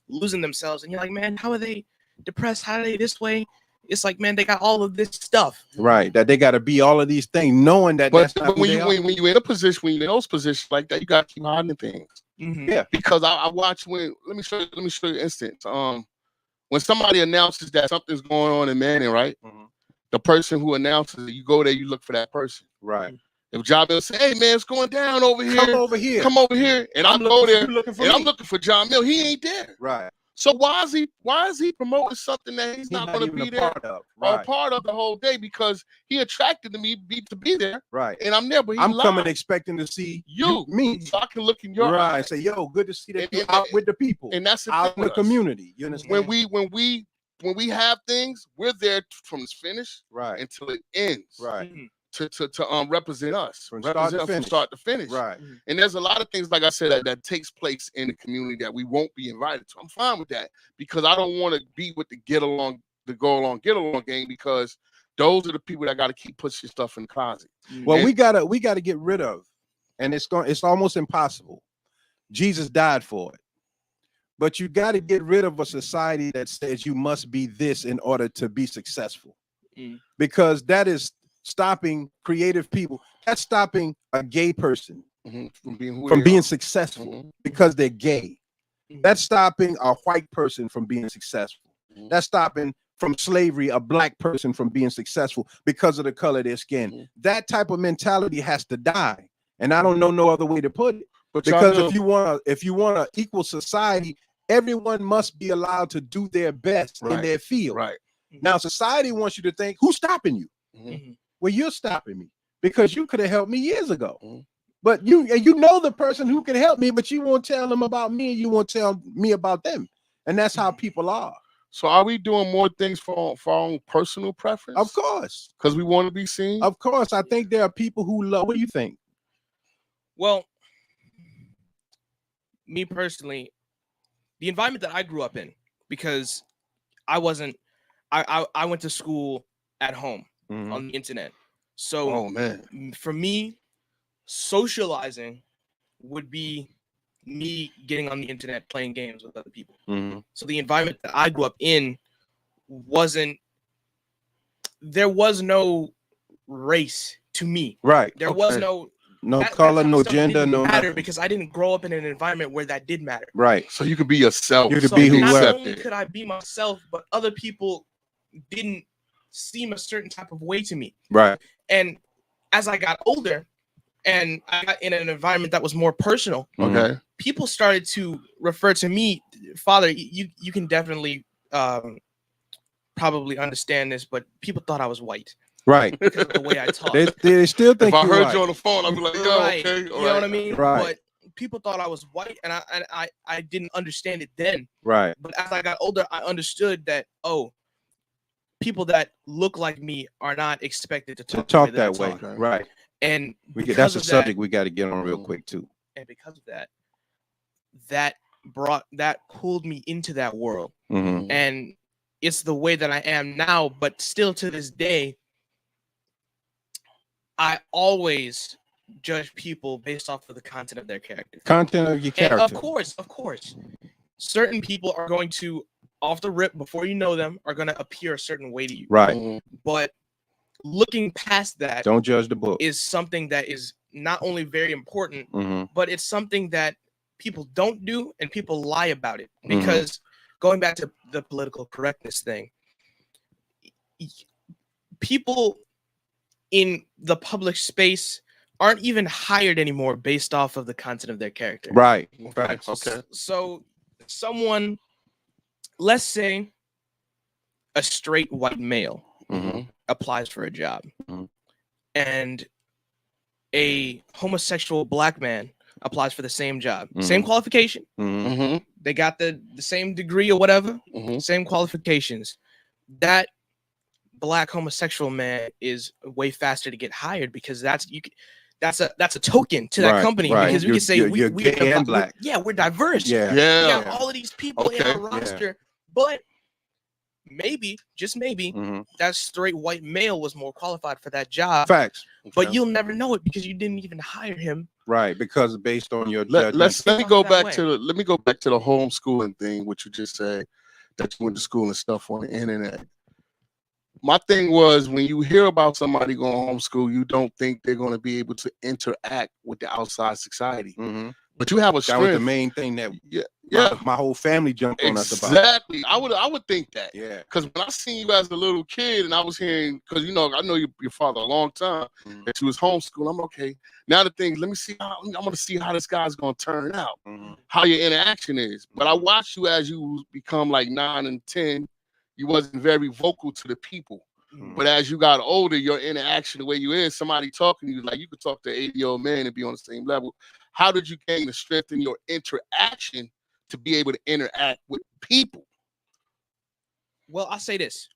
losing themselves. And you're like, man, how are they depressed? How are they this way? It's like, man, they got all of this stuff. Right. That they got to be all of these things, knowing that that's not when you're in a position, when you're in those positions like that, you got to keep hiding things. Yeah. Because I watch let me show you an instance. When somebody announces that something's going on in Manning, right? The person who announces it, you go there, you look for that person. Right. If Jameel say, hey man, it's going down over here. Come over here. Come over here. And I'm go there and I'm looking for Jameel. He ain't there. Right. So why is he promoting something that he's not going to be there part of the whole day, because he attracted me to be there. Right. And I'm there, but I'm coming expecting to see me. So I can look in your eyes. Say, yo, good to see that you're out with the people. And that's out in the community. You understand? When we have things, we're there from finish until it ends. Right. To represent us from start to finish. Right. And there's a lot of things, like I said, that takes place in the community that we won't be invited to. I'm fine with that, because I don't want to be with the get along gang, because those are the people that got to keep pushing stuff in the closet. Well, we gotta get rid of, and it's almost impossible. Jesus died for it, but you got to get rid of a society that says you must be this in order to be successful, because that is stopping creative people. That's stopping a gay person from being successful because they're gay. That's stopping a white person from being successful. That's stopping from slavery a black person from being successful because of the color of their skin. That type of mentality has to die, and I don't know no other way to put it. But because if you want an equal society, everyone must be allowed to do their best in their field. Right. Now, society wants you to think, who's stopping you? Well, you're stopping me because you could have helped me years ago. But you know the person who can help me, but you won't tell them about me, and you won't tell me about them. And that's how people are. So are we doing more things for our own personal preference? Of course. Because we want to be seen? Of course. I think there are people who love. What do you think? Well, me personally, the environment that I grew up in, because I went to school at home on the internet. So for me, socializing would be me getting on the internet playing games with other people. So the environment that I grew up in there was no race to me. Right. There was no color, no gender, no matter, because I didn't grow up in an environment where that did matter. Right. So you could be yourself. You could be whoever. Not only could I be myself, but other people didn't seem a certain type of way to me. Right. And as I got older and I got in an environment that was more personal, people started to refer to me, Father, you can definitely probably understand this, but people thought I was white. Right. Because of the way I talk. They still think if I heard white. you on the phone, I'd be like, yo, right. okay. You know what I mean? Right. But people thought I was white, and I didn't understand it then. Right. But as I got older, I understood that, people that look like me are not expected to talk that way. Right. And that's a subject we got to get on real quick too. And because of that pulled me into that world. And it's the way that I am now, but still to this day, I always judge people based off of the content of their character. Content of your character. And of course. Certain people are going to, off the rip, before you know them, are going to appear a certain way to you. Right. But looking past that, don't judge the book, is something that is not only very important, but it's something that people don't do and people lie about it. Because going back to the political correctness thing, people in the public space aren't even hired anymore based off of the content of their character. Right. Okay. So someone, let's say a straight white male applies for a job, and a homosexual black man applies for the same job, same qualification. They got the same degree or whatever, same qualifications. That black homosexual man is way faster to get hired because that's a token to that company, because we can say we're gay and black. We're diverse. We got all of these people in our roster, but maybe, just maybe, that straight white male was more qualified for that job. Facts. But you'll never know it because you didn't even hire him. Right, because based on your let me go back to the homeschooling thing, which you just said, that you went to school and stuff on the internet. My thing was, when you hear about somebody going homeschool, you don't think they're going to be able to interact with the outside society. But you have a strength. That was the main thing that my whole family jumped on us about. Exactly. I would think that. Yeah. Because when I seen you as a little kid and I was hearing, because I know your father a long time, that you was homeschooled. I'm okay. Now the thing, let me see I want to see how this guy's gonna turn out, how your interaction is. But I watched you as you become like 9 and 10. You wasn't very vocal to the people. But as you got older, your interaction, the way you is, somebody talking to you, like you could talk to an 80-year-old man and be on the same level. How did you gain the strength in your interaction to be able to interact with people? Well, I'll say this.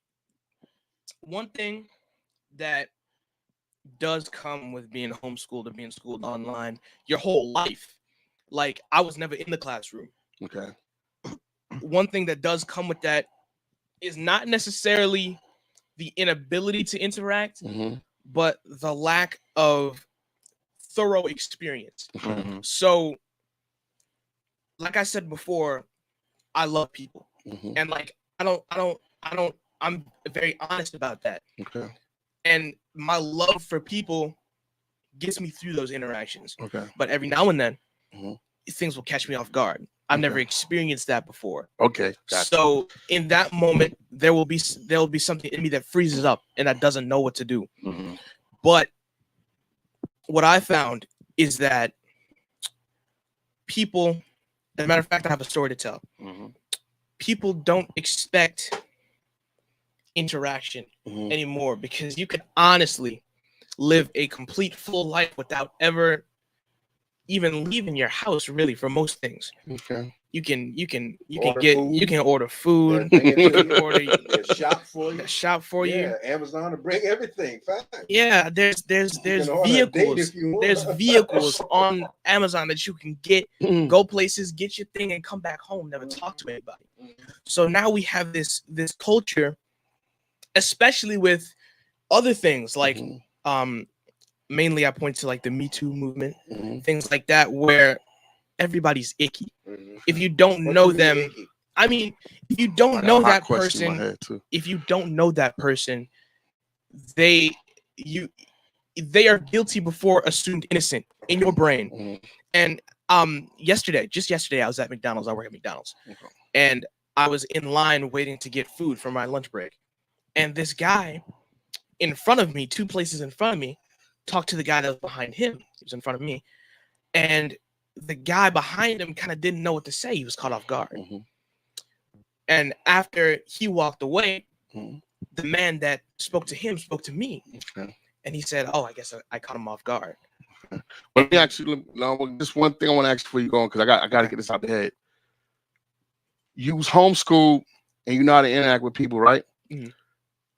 One thing that does come with being homeschooled or being schooled online your whole life, like I was never in the classroom. Okay. One thing that does come with that is not necessarily the inability to interact, but the lack of thorough experience. So, like I said before, I love people, and like I'm very honest about that. Okay. And my love for people gets me through those interactions. Okay. But every now and then, things will catch me off guard. I've never experienced that before. Okay. Gotcha. So in that moment, there will be something in me that freezes up and that doesn't know what to do. But what I found is that people, as a matter of fact, I have a story to tell. People don't expect interaction anymore, because you can honestly live a complete full life without ever even leaving your house, really, for most things. Okay. You can order food. You can order a shop for you. Yeah, Amazon to bring everything. Fine. Yeah, there's vehicles. There's vehicles on Amazon that you can get, go places, get your thing, and come back home, never talk to anybody. So now we have this culture, especially with other things like mainly I point to like the Me Too movement, things like that, where everybody's icky. If you don't know them, I mean, if you don't know that person, they are guilty before assumed innocent in your brain. And just yesterday, I was at McDonald's. I work at McDonald's, and I was in line waiting to get food for my lunch break, and this guy in front of me, 2 places in front of me, talked to the guy that was behind him. He was in front of me, and the guy behind him kind of didn't know what to say. He was caught off guard. And after he walked away, the man that spoke to him spoke to me. And he said, "Oh, I guess I caught him off guard." Let me ask you, just one thing I want to ask you before you go on, because I got to get this out the head. You was homeschooled and you know how to interact with people, right?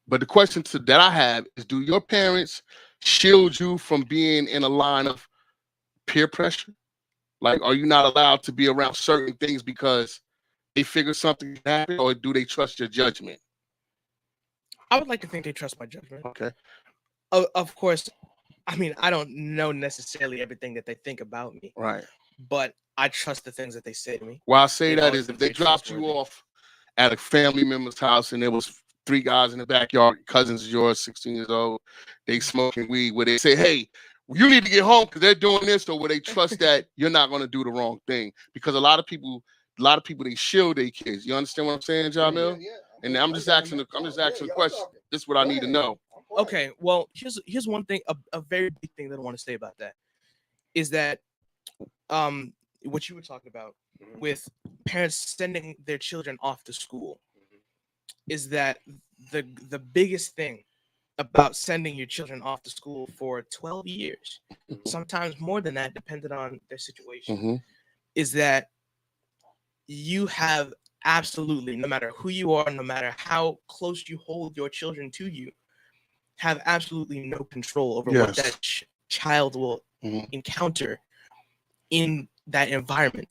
But the question that I have is, do your parents shield you from being in a line of peer pressure? Like, are you not allowed to be around certain things because they figure something happened, or do they trust your judgment? I would like to think they trust my judgment. Okay. Of course, I mean, I don't know necessarily everything that they think about me. Right. But I trust the things that they say to me. Why I say that is, if they dropped you off at a family member's house and there was 3 guys in the backyard, cousins of yours, 16 years old, they smoking weed, where they say, "Hey, you need to get home because they're doing this," or where they trust that you're not going to do the wrong thing? Because a lot of people, they shield their kids. You understand what I'm saying, Jameel? Yeah. And I'm just asking the question. This is what I need to know. Okay, well, here's one thing, a very big thing that I want to say about that is that what you were talking about with parents sending their children off to school is that the biggest thing about sending your children off to school for 12 years, sometimes more than that, depending on their situation, is that you have absolutely, no matter who you are, no matter how close you hold your children to you, have absolutely no control over what that child will encounter in that environment.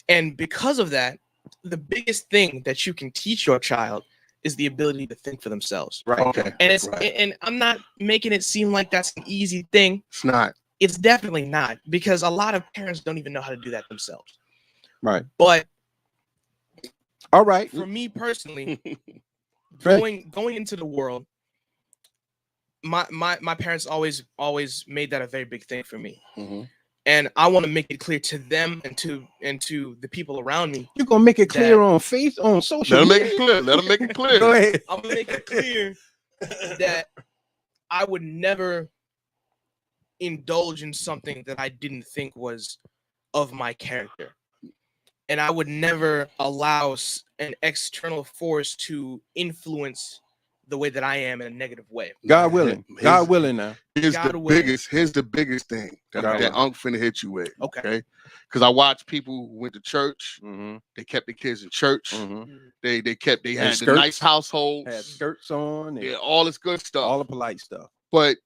And because of that, the biggest thing that you can teach your child is the ability to think for themselves. Right. Okay. And it's and I'm not making it seem like that's an easy thing. It's not. It's definitely not, because a lot of parents don't even know how to do that themselves. Right. But all right, for me personally, going into the world, my parents always made that a very big thing for me. And I want to make it clear to them and to the people around me. You're gonna make it clear on social. Let them make it clear. Let them make it clear. Go ahead. I'm gonna make it clear that I would never indulge in something that I didn't think was of my character, and I would never allow an external force to influence the way that I am in a negative way. God willing. God willing now. Here's the biggest thing that Unc finna hit you with. Okay. Because I watch people who went to church. They kept the kids in church. They had skirts, the nice households. Had skirts on. Yeah, all this good stuff. All the polite stuff. But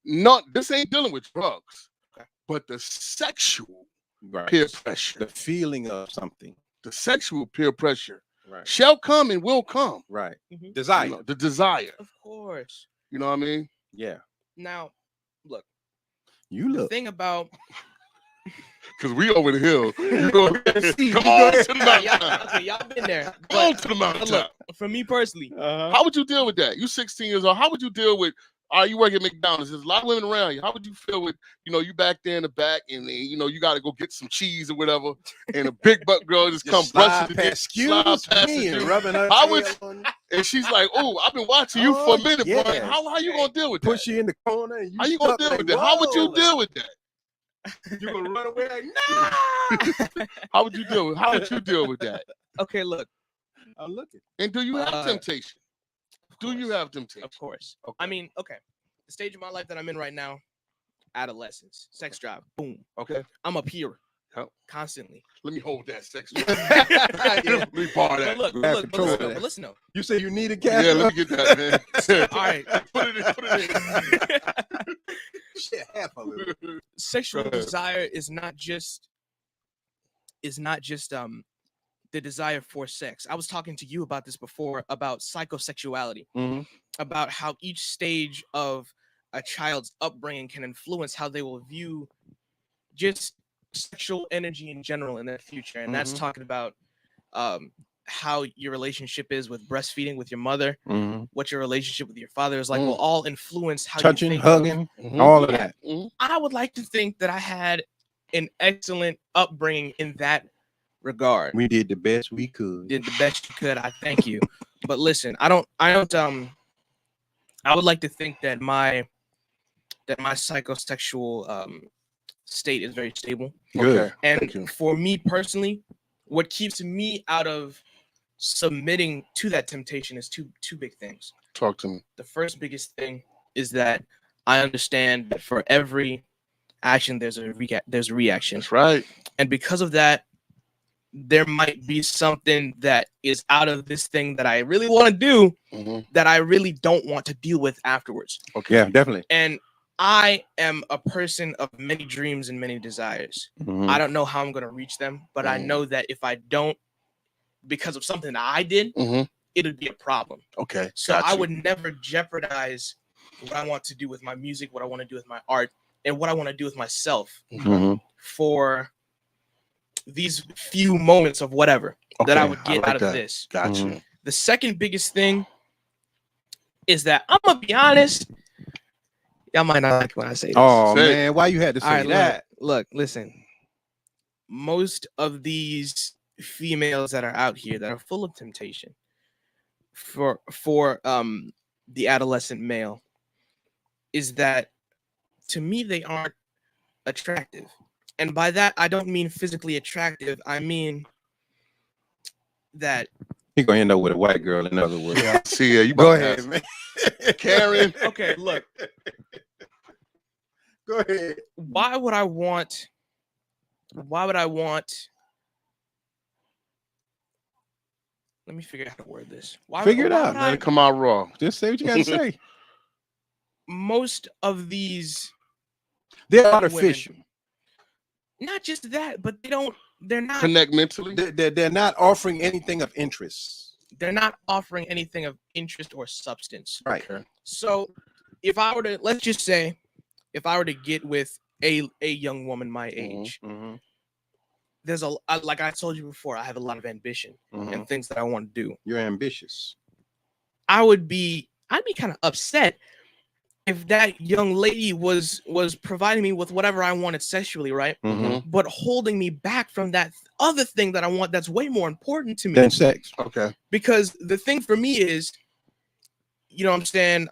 this ain't dealing with drugs. Okay. But the sexual peer pressure. The feeling of something. The sexual peer pressure. Shall come and will come. Right. Desire. You know, the desire. Of course. You know what I mean? Yeah. Now, look. The thing about Because we over the hill. Come on to the mountaintop. Okay, y'all been there. Come on to the mountaintop. Look, for me personally, how would you deal with that? You 16 years old. How would you deal with? You work at McDonald's. There's a lot of women around you. How would you feel with, you back there in the back, and you got to go get some cheese or whatever, and a big butt girl just come brushing the excuse me, and rubbing her and she's like, "Oh, I've been watching you for a minute, boy. How you gonna deal with that? Push you in the corner. And how you gonna deal with that? How would you deal with that? You gonna run away like, nah? How would you deal with? How would you deal with that? Okay, look. I'm looking. And do you have temptation? Do you have temptation? Of course. Okay. I mean, okay. The stage of my life that I'm in right now, adolescence, sex drive, boom. Okay. I'm up here constantly. Let me hold that sex drive. Let me borrow that. But listen though. You say you need a cat? Yeah, let me get that, man. All right. Put it in. Shit, half a little. Sexual desire is not just the desire for sex. I was talking to you about this before, about psychosexuality, about how each stage of a child's upbringing can influence how they will view just sexual energy in general in their future. And that's talking about how your relationship is with breastfeeding with your mother, what your relationship with your father is like, will all influence how touching, you think hugging, all of that. I would like to think that I had an excellent upbringing in that regard. We did the best we could. Did the best you could. I thank you. But listen, I would like to think that my psychosexual state is very stable. Good. And for me personally, what keeps me out of submitting to that temptation is two big things. Talk to me. The first biggest thing is that I understand that for every action there's a reaction. That's right. And because of that, there might be something that is out of this thing that I really want to do that I really don't want to deal with afterwards. Okay. Yeah, definitely. And I am a person of many dreams and many desires. I don't know how I'm going to reach them, but I know that if I don't, because of something that I did, it'd be a problem. Okay. So I would never jeopardize what I want to do with my music, what I want to do with my art, and what I want to do with myself for these few moments of whatever that I would get out of this. Gotcha. The second biggest thing is that I'm gonna be honest. Y'all might not like when I say this. Oh man, why you had to say that? Look, listen. Most of these females that are out here that are full of temptation for the adolescent male is that, to me, they aren't attractive. And by that, I don't mean physically attractive. I mean that you're gonna end up with a white girl, in other words. Yeah, see, you go ahead, man. Karen. Okay, look. Go ahead. Why would I want? Let me figure out how to word this. Figure it out. Let it come out raw. Just say what you gotta say. Most of these, they're artificial. Women, not just that, but they're not connect mentally. They're not offering anything of interest. They're not offering anything of interest or substance. Right. Okay. So if I were to, let's just say, if I were to get with a young woman my age, there's like I told you before, I have a lot of ambition and things that I want to do. You're ambitious. I'd be kind of upset if that young lady was providing me with whatever I wanted sexually, right? But holding me back from that other thing that I want that's way more important to me than sex. Okay. Because the thing for me is, you know what I'm saying,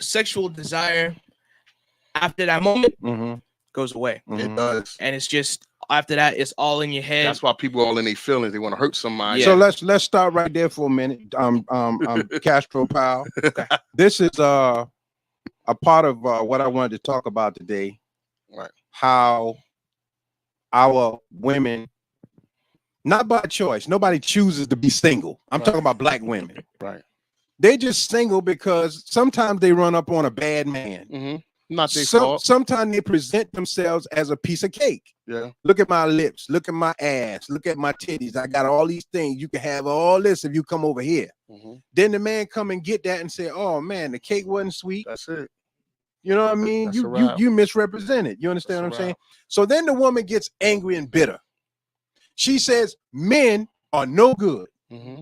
sexual desire after that moment goes away. It does. And it's just after that, it's all in your head. That's why people are all in their feelings. They want to hurt somebody. So let's start right there for a minute. Castro Powell. Okay. This is a part of what I wanted to talk about today. Right. How our women, not by choice, nobody chooses to be single. I'm talking about black women. Right. They just single because sometimes they run up on a bad man. Not their fault. Sometimes they present themselves as a piece of cake. Yeah. Look at my lips. Look at my ass. Look at my titties. I got all these things. You can have all this if you come over here. Then the man come and get that and say, "Oh man, the cake wasn't sweet." That's it. You know what I mean? You misrepresented. You understand what I'm saying? So then the woman gets angry and bitter. She says men are no good,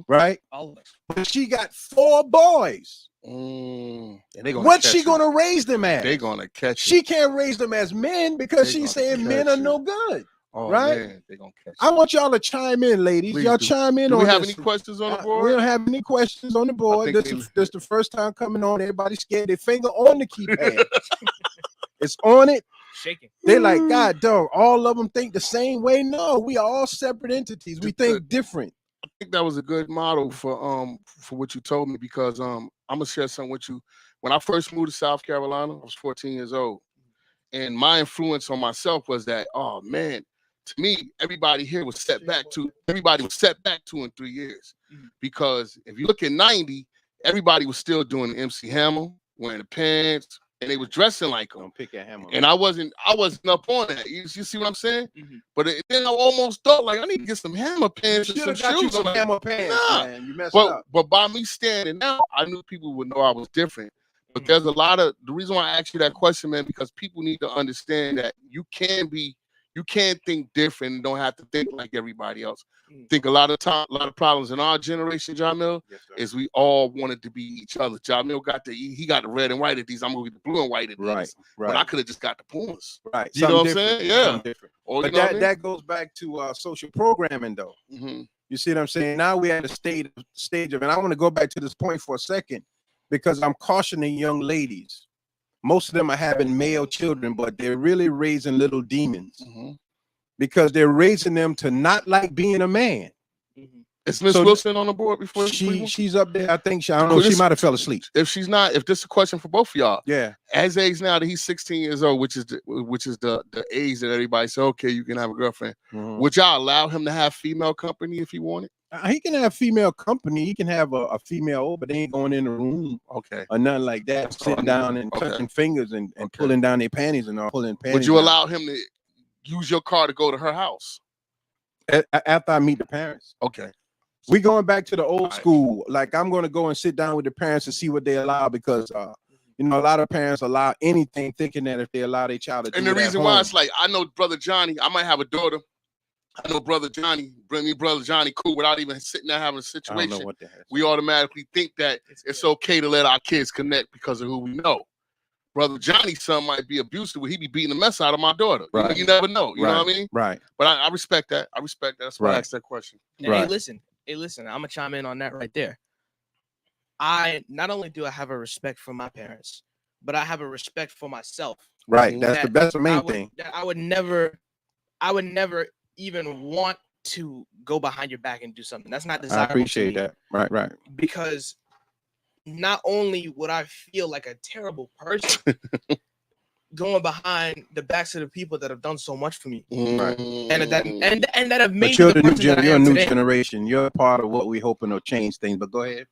right? But she got 4 boys. What's she gonna raise them as? They're gonna catch. She can't raise them as men because she's saying men are no good. Oh, right? Man, they gonna catch. I want y'all to chime in, ladies. Please y'all do. chime in. Do we on have this. any questions on the board? We don't have any questions on the board. This is the first time coming on. Everybody's scared. Their finger on the keypad. It's on it. Shaking. They're like, God, dog. All of them think the same way. No, we are all separate entities. We think different. I think that was a good model for what you told me, because I'm gonna share something with you. When I first moved to South Carolina, I was 14 years old, and my influence on myself was that, oh man, to me, everybody here was set back 2 and 3 years, because if you look at 90, everybody was still doing the MC Hammer, wearing the pants, and they was dressing like them. Don't pick at Hammer. And I wasn't up on that. You see what I'm saying? But then I almost thought, like, I need to get some Hammer pants and some shoes. Some Hammer pants, man. You messed up. But by me standing out, I knew people would know I was different. But there's a lot of, the reason why I asked you that question, man, because people need to understand that you can think different and don't have to think like everybody else. I think a lot of problems in our generation, Jameel, is we all wanted to be each other. Jameel got he got the red and white at these. I'm gonna get the blue and white at these. Right. But I could have just got the points. Right. You know what I'm saying? Yeah. Or, but that goes back to social programming, though. You see what I'm saying? Now we're at a stage of, and I want to go back to this point for a second, because I'm cautioning young ladies. Most of them are having male children, but they're really raising little demons, because they're raising them to not like being a man. Is Miss Wilson on the board before? She's up there. I think I don't know. She might have fell asleep. If she's not, if this is a question for both of y'all, yeah. As age now that he's 16 years old, which is the age that everybody say, okay, you can have a girlfriend. Would y'all allow him to have female company if he wanted? He can have female company. He can have a female over. They ain't going in the room, or nothing like that. Sitting down and touching fingers and pulling down their panties and all. Pulling panties. Would you allow him to use your car to go to her house after I meet the parents? Okay. We going back to the old school. Like, I'm going to go and sit down with the parents and see what they allow, because you know, a lot of parents allow anything, thinking that if they allow their child to do it. And the reason why it's like, I know Brother Johnny, I might have a daughter. I know Brother Johnny, bring me Brother Johnny cool, without even sitting there having a situation. I don't know what that is. We automatically think that it's okay to let our kids connect because of who we know. Brother Johnny's son might be abusive, but he be beating the mess out of my daughter. Right. You never know. You know what I mean? Right. But I respect that. I respect that. That's why I asked that question. Hey, listen. I'm gonna chime in on that right there. I not only do I have a respect for my parents, but I have a respect for myself. Right. That's the main thing. I would never even want to go behind your back and do something that's not desirable. I appreciate that. Right. Because not only would I feel like a terrible person going behind the backs of the people that have done so much for me, right? And that have made you're a new generation. You're part of what we hoping to change things. But go ahead.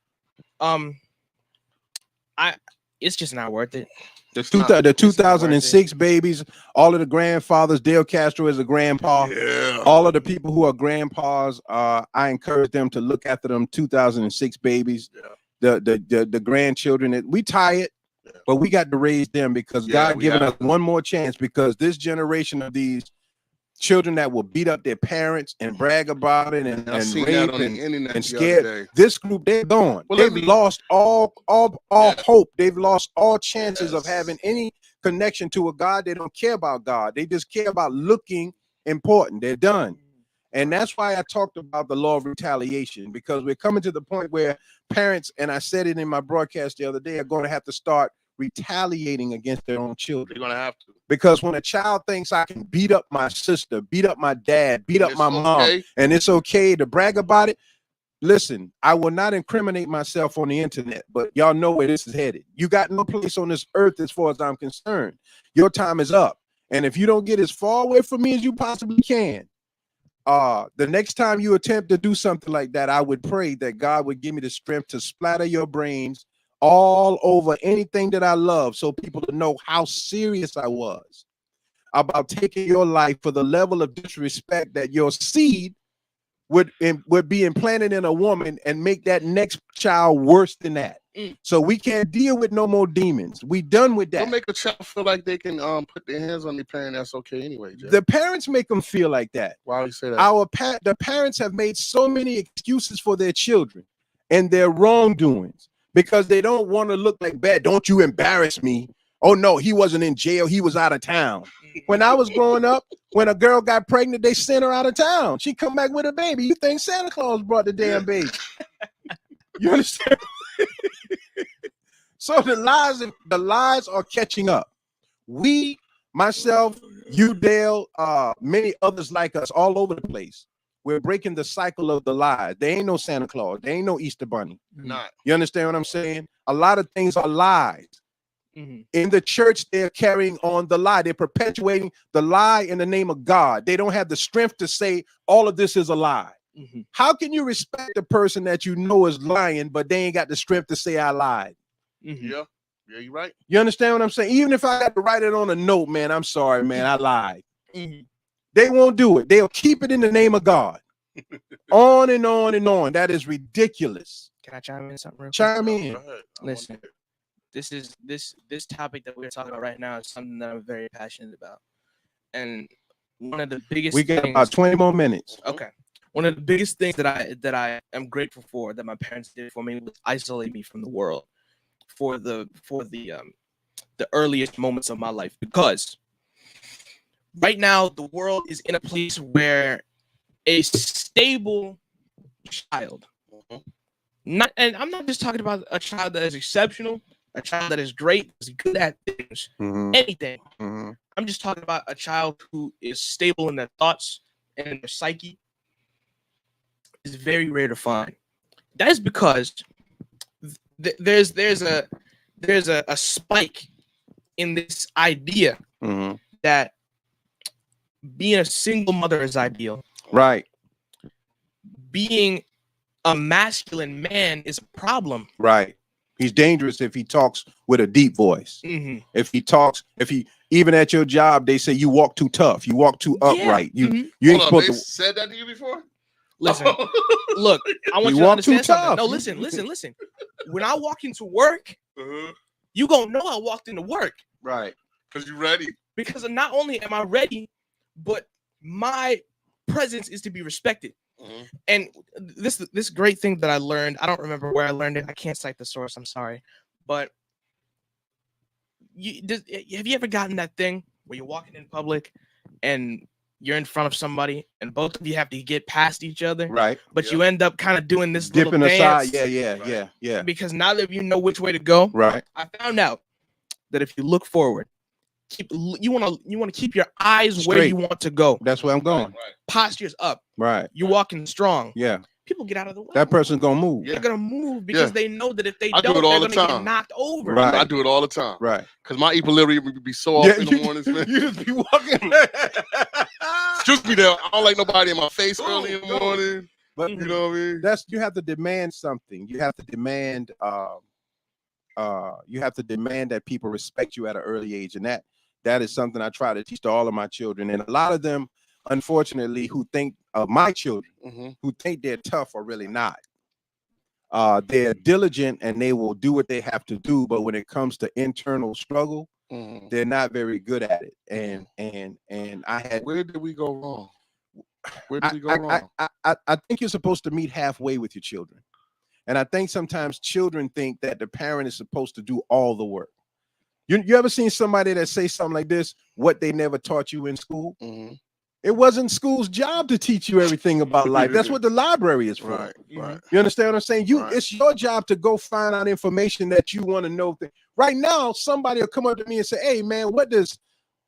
It's just not worth it. The 2006 babies, all of the grandfathers. Dale Castro is a grandpa. Yeah. All of the people who are grandpas, I encourage them to look after them 2006 babies. Yeah. The grandchildren. We tired. But we got to raise them, because God given us one more chance, because this generation of these children that will beat up their parents and brag about it and rape and scared. This group, they're gone. Well, they've lost all hope. They've lost all chances of having any connection to a God. They don't care about God. They just care about looking important. They're done. And that's why I talked about the law of retaliation, because we're coming to the point where parents, and I said it in my broadcast the other day, are going to have to start retaliating against their own children. They're going to have to. Because when a child thinks I can beat up my sister, beat up my dad, beat up my mom, and it's okay to brag about it, listen, I will not incriminate myself on the internet, but y'all know where this is headed. You got no place on this earth as far as I'm concerned. Your time is up. And if you don't get as far away from me as you possibly can, the next time you attempt to do something like that, I would pray that God would give me the strength to splatter your brains all over anything that I love, so people to know how serious I was about taking your life, for the level of disrespect that your seed would be implanted in a woman and make that next child worse than that. So we can't deal with no more demons. We done with that. Don't make a child feel like they can put their hands on their parent. That's okay anyway, Jay. The parents make them feel like that. Why would you say that? The parents have made so many excuses for their children and their wrongdoings because they don't want to look like bad. Don't you embarrass me. Oh no, he wasn't in jail. He was out of town. When I was growing up, when a girl got pregnant, they sent her out of town. She come back with a baby. You think Santa Claus brought the damn baby? You understand? So the lies are catching up. We, myself, you, Dale, many others like us all over the place. We're breaking the cycle of the lies. There ain't no Santa Claus. There ain't no Easter Bunny. Not. You understand what I'm saying? A lot of things are lies. In the church, they're carrying on the lie. They're perpetuating the lie in the name of God. They don't have the strength to say all of this is a lie. How can you respect a person that you know is lying, but they ain't got the strength to say I lied? Yeah, you're right. You understand what I'm saying? Even if I got to write it on a note, man, I'm sorry, man, I lied. They won't do it. They'll keep it in the name of God. On and on and on. That is ridiculous. Can I chime in something real quick? Chime in. Listen, this topic that we're talking about right now is something that I'm very passionate about. And one of the biggest we got about 20 more minutes. Okay. One of the biggest things that I am grateful for that my parents did for me was isolate me from the world for the earliest moments of my life, because right now the world is in a place where a stable child, and I'm not just talking about a child that is exceptional, a child that is great, is good at things, anything. I'm just talking about a child who is stable in their thoughts and in their psyche. Is very rare to find. That is because there's a spike in this idea that being a single mother is ideal. Right. Being a masculine man is a problem. Right. He's dangerous if he talks with a deep voice. If he even at your job, they say you walk too tough, you walk too upright. You ain't supposed to. Said that to you before? Listen, look, I want you to understand something. No, listen. When I walk into work, you gonna know I walked into work. Right. Because you're ready. Because not only am I ready, but my presence is to be respected. And this great thing that I learned, I don't remember where I learned it. I can't cite the source. I'm sorry. But have you ever gotten that thing where you're walking in public and you're in front of somebody and both of you have to get past each other, right? But you end up kind of doing this dipping little dance, aside, yeah. Because now that you know which way to go, right? I found out that if you look forward, you want to keep your eyes straight where you want to go. That's where I'm going. Right. Posture's up. Right. You're walking strong. Yeah. People get out of the way. That person's gonna move. They're gonna move because they know that if they don't, they're gonna get knocked over. Right. I do it all the time. Right. Because my equilibrium would be so off in the mornings, man. You just be walking. Excuse me, there. I don't like nobody in my face early in the morning. But you know what I mean? You have to demand something. You have to demand. You have to demand that people respect you at an early age, and that is something I try to teach to all of my children. And a lot of them, unfortunately, who think of my children, who think they're tough, are really not. They're diligent and they will do what they have to do, but when it comes to internal struggle, they're not very good at it. And I had. Where did we go wrong? Where did we go wrong? I think you're supposed to meet halfway with your children. And I think sometimes children think that the parent is supposed to do all the work. You ever seen somebody that say something like this, what they never taught you in school? It wasn't school's job to teach you everything about life. That's what the library is for. Right. You understand what I'm saying? It's your job to go find out information that you want to know. Right now, somebody will come up to me and say, hey, man, what does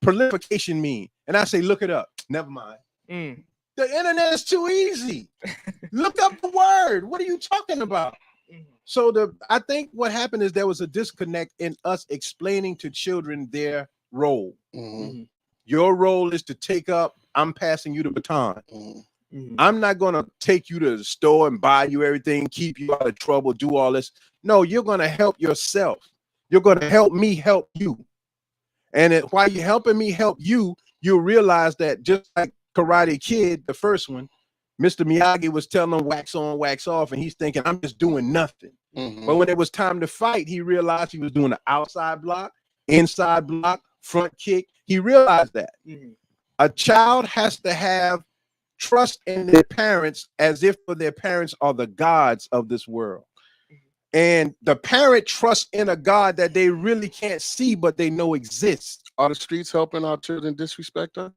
prolification mean? And I say, look it up. Never mind. The internet is too easy. Look up the word. What are you talking about? So I think what happened is there was a disconnect in us explaining to children their role. Your role is to take up. I'm passing you the baton. I'm not going to take you to the store and buy you everything, keep you out of trouble, do all this. No, you're going to help yourself. You're going to help me help you. And while you're helping me help you, you'll realize that just like Karate Kid, the first one, Mr. Miyagi was telling him wax on, wax off, and he's thinking, I'm just doing nothing. But when it was time to fight, he realized he was doing an outside block, inside block, front kick. He realized that. A child has to have trust in their parents as if their parents are the gods of this world. And the parent trusts in a God that they really can't see, but they know exists. Are the streets helping our children disrespect us?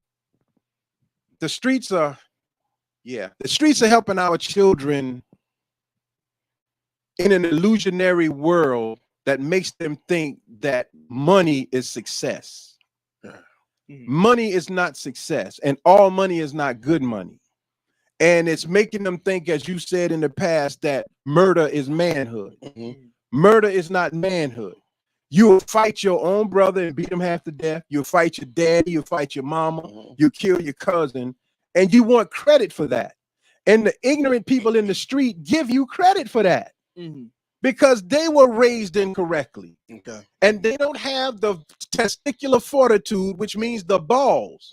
The streets are, the streets are helping our children in an illusionary world that makes them think that money is success. Money is not success, and all money is not good money. And it's making them think, as you said in the past, that murder is manhood. Murder is not manhood. You'll fight your own brother and beat him half to death. You'll fight your daddy. You'll fight your mama. You'll kill your cousin. And you want credit for that. And the ignorant people in the street give you credit for that because they were raised incorrectly. And they don't have the testicular fortitude, which means the balls,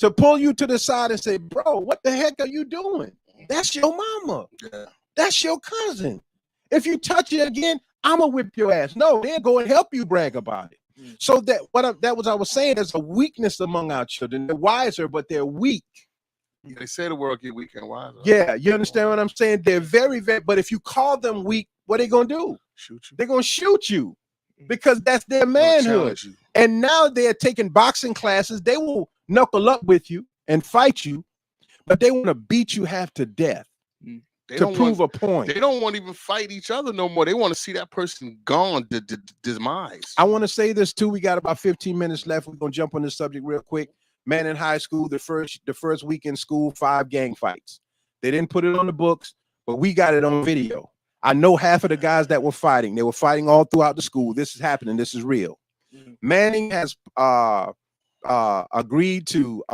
to pull you to the side and say, bro, what the heck are you doing? That's your mama. That's your cousin. If you touch it again, I'm gonna whip your ass. No, they'll go and help you brag about it. So that I was saying, there's a weakness among our children. They're wiser, but they're weak. They say the world get weak and wiser. Yeah, you understand what I'm saying? They're very, very, but if you call them weak, what are they gonna do? Shoot you. They're gonna shoot you because that's their manhood. And now they're taking boxing classes. They will knuckle up with you and fight you, but they want to beat you half to death. To prove a point. They don't want to even fight each other no more. They want to see that person gone, demise. I want to say this too. We got about 15 minutes left. We're gonna jump on this subject real quick. Man, in high school, the first week in school, 5 gang fights. They didn't put it on the books, but we got it on video. I know half of the guys that were fighting. They were fighting all throughout the school. This is happening. This is real. Manning has agreed to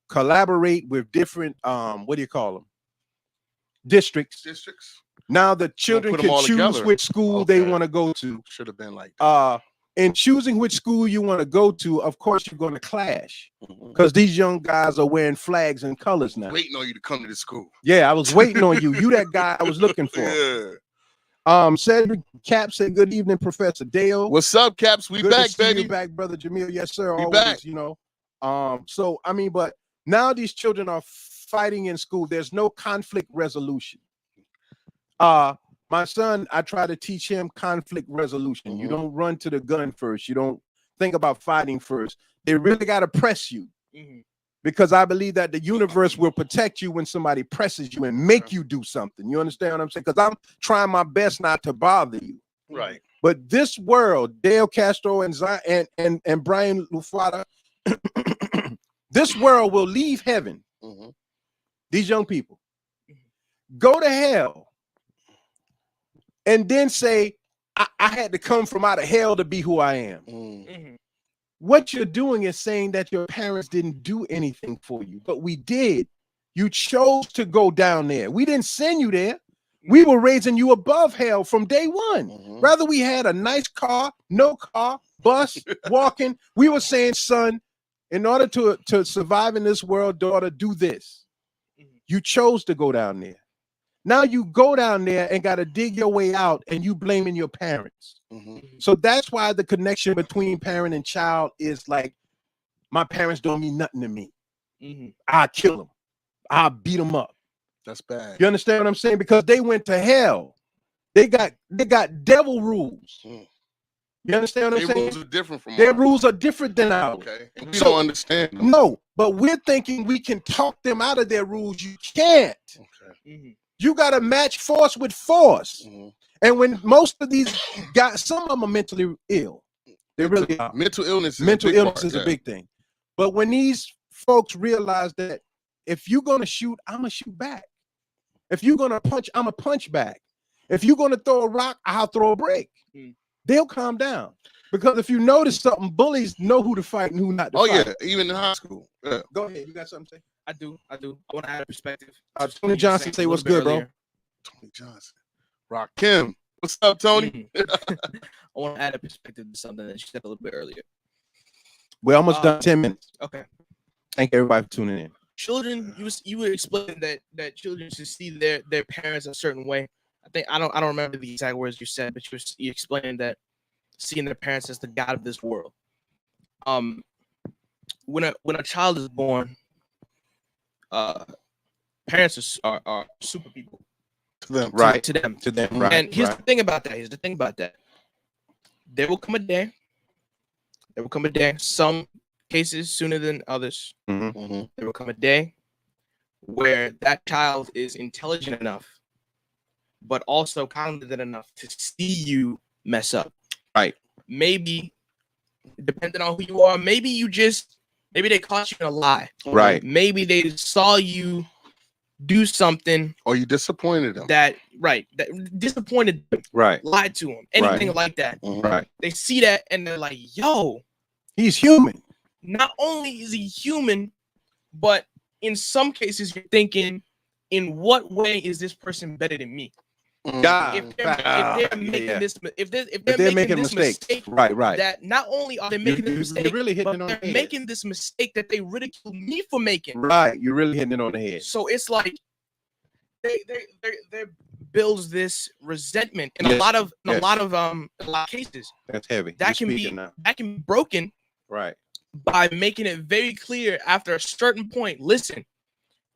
collaborate with different what do you call them? Districts. Now the children can choose which school they want to go to. Should have been like that. In choosing which school you want to go to, of course you're going to clash because these young guys are wearing flags and colors now. Waiting on you to come to the school. Yeah, I was waiting on you. You that guy I was looking for. Cedric Cap said, good evening, Professor Dale. What's up, Caps? We good back, to see baby. You back, brother Jameel. Yes, sir. We always, back. you know. So I mean, but now these children are fighting in school. There's no conflict resolution. My son, I try to teach him conflict resolution. You don't run to the gun first. You don't think about fighting first. They really got to press you because I believe that the universe will protect you when somebody presses you and make you do something. You understand what I'm saying? Because I'm trying my best not to bother you. Right. But this world, Dale Castro and Brian Luffatee, this world will leave heaven. These young people go to hell. And then say, I had to come from out of hell to be who I am. What you're doing is saying that your parents didn't do anything for you, but we did. You chose to go down there. We didn't send you there. We were raising you above hell from day one. Rather we had a nice car, no car, bus, walking. We were saying, son, in order to survive in this world, daughter, do this. You chose to go down there. Now you go down there and got to dig your way out and you blaming your parents. So that's why the connection between parent and child is like, my parents don't mean nothing to me. I'll kill them. I'll beat them up. That's bad. You understand what I'm saying? Because they went to hell. They got devil rules. You understand what I'm saying? Their rules are different from Their ours. rules are different than ours. Okay. And we don't understand them. No, but we're thinking we can talk them out of their rules. You can't. Okay. You got to match force with force. And when most of these guys, some of them are mentally ill. They really are. Mental illness is a big thing. But when these folks realize that if you're going to shoot, I'm going to shoot back. If you're going to punch, I'm going to punch back. If you're going to throw a rock, I'll throw a brick. They'll calm down. Because if you notice something, bullies know who to fight and who not to fight. Oh, yeah. Even in high school. Yeah. Go ahead. You got something to say? I do. I want to add a perspective. Tony Johnson, say what's good, bro. Tony Johnson. Rock Kim. What's up, Tony? I want to add a perspective to something that you said a little bit earlier. We're almost done. 10 minutes. Okay. Thank everybody for tuning in. children, you were explaining that children should see their parents a certain way. I don't remember the exact words you said, but you explained that seeing their parents as the God of this world. When a child is born, parents are super people to them, right? To them, right? And here's the thing about that. There will come a day. Some cases sooner than others. Mm-hmm. There will come a day where that child is intelligent enough, but also confident enough to see you mess up. Right. Maybe, depending on who you are, maybe they caught you in a lie. Right. Maybe they saw you do something, or you disappointed them. That disappointed them. Right. Lied to them. Anything like that. Right. They see that and they're like, "Yo, he's human." Not only is he human, but in some cases you're thinking, in what way is this person better than me? If they're making this mistake, right. That not only are they making this mistake, really hitting but they're making this mistake that they ridicule me for making. Right, you're really hitting it on the head. So it's like they builds this resentment in a lot of cases. That's heavy. That can be broken. Right. By making it very clear after a certain point, listen,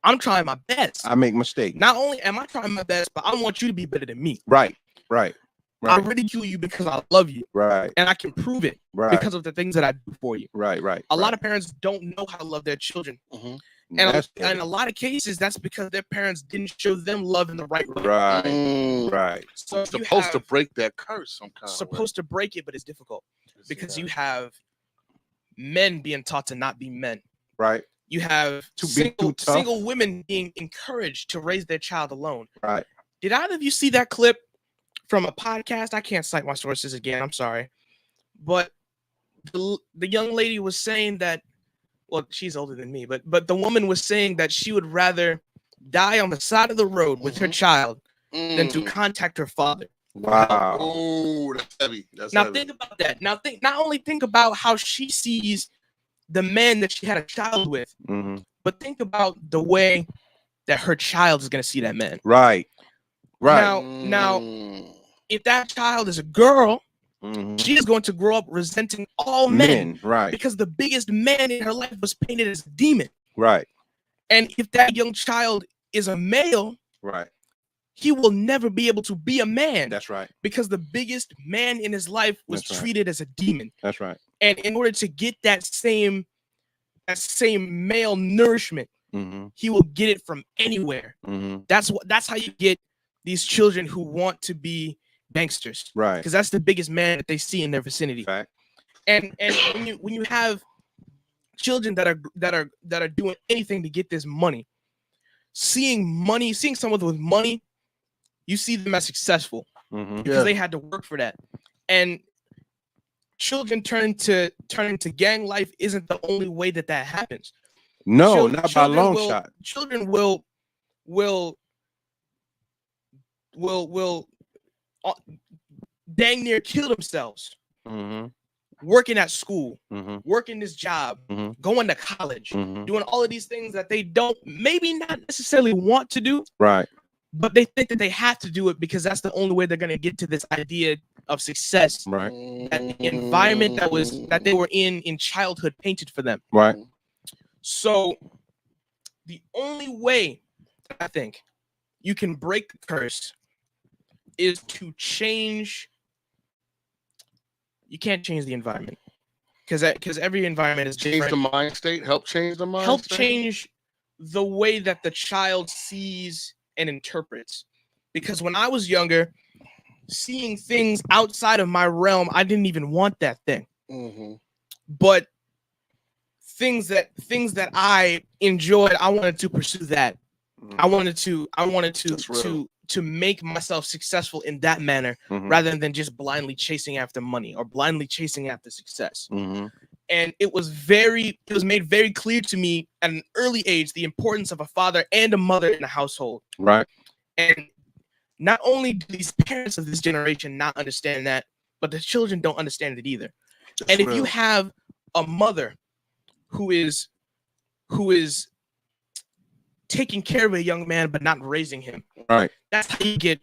I'm trying my best. I make mistakes. Not only am I trying my best, but I want you to be better than me. Right. I ridicule you because I love you. Right. And I can prove it because of the things that I do for you. Right. A lot of parents don't know how to love their children. Mm-hmm. And in a lot of cases, that's because their parents didn't show them love in the right way. Right. So you're supposed to break that curse some kind of way. Supposed to break it, but it's difficult because you have men being taught to not be men. Right. You have single women being encouraged to raise their child alone. Right. Did either of you see that clip from a podcast? I can't cite my sources again. I'm sorry. But the young lady was saying that, well, she's older than me, but the woman was saying that she would rather die on the side of the road with her child than to contact her father. Wow. Oh, that's heavy. Think about that. Not only think about how she sees the man that she had a child with, but think about the way that her child is going to see that man. Right. Now, if that child is a girl, she is going to grow up resenting all men. Right. Because the biggest man in her life was painted as a demon. Right. And if that young child is a male, right, he will never be able to be a man. That's right. Because the biggest man in his life was treated as a demon. That's right. And in order to get that same male nourishment, he will get it from anywhere. That's how you get these children who want to be gangsters. Right. Because that's the biggest man that they see in their vicinity. Fact. And when you have children that are doing anything to get this money, seeing someone with money, you see them as successful because they had to work for that. And children turning to gang life isn't the only way that happens. No, not by a long shot. Children will dang near kill themselves. Working at school, working this job, going to college, doing all of these things that they don't maybe not necessarily want to do. Right. But they think that they have to do it because that's the only way they're going to get to this idea of success. Right. That the environment that they were in childhood painted for them. Right. So the only way I think you can break the curse is to change. You can't change the environment because every environment is different. Change the mind state. Help change the mind. Help change the way that the child sees and interprets. Because when I was younger, seeing things outside of my realm, I didn't even want that thing. But things that I enjoyed, I wanted to pursue that. I wanted to make myself successful in that manner rather than just blindly chasing after money or blindly chasing after success. And it was made very clear to me at an early age the importance of a father and a mother in a household. Right. And not only do these parents of this generation not understand that, but the children don't understand it either. And if you have a mother who is taking care of a young man but not raising him. Right. That's how you get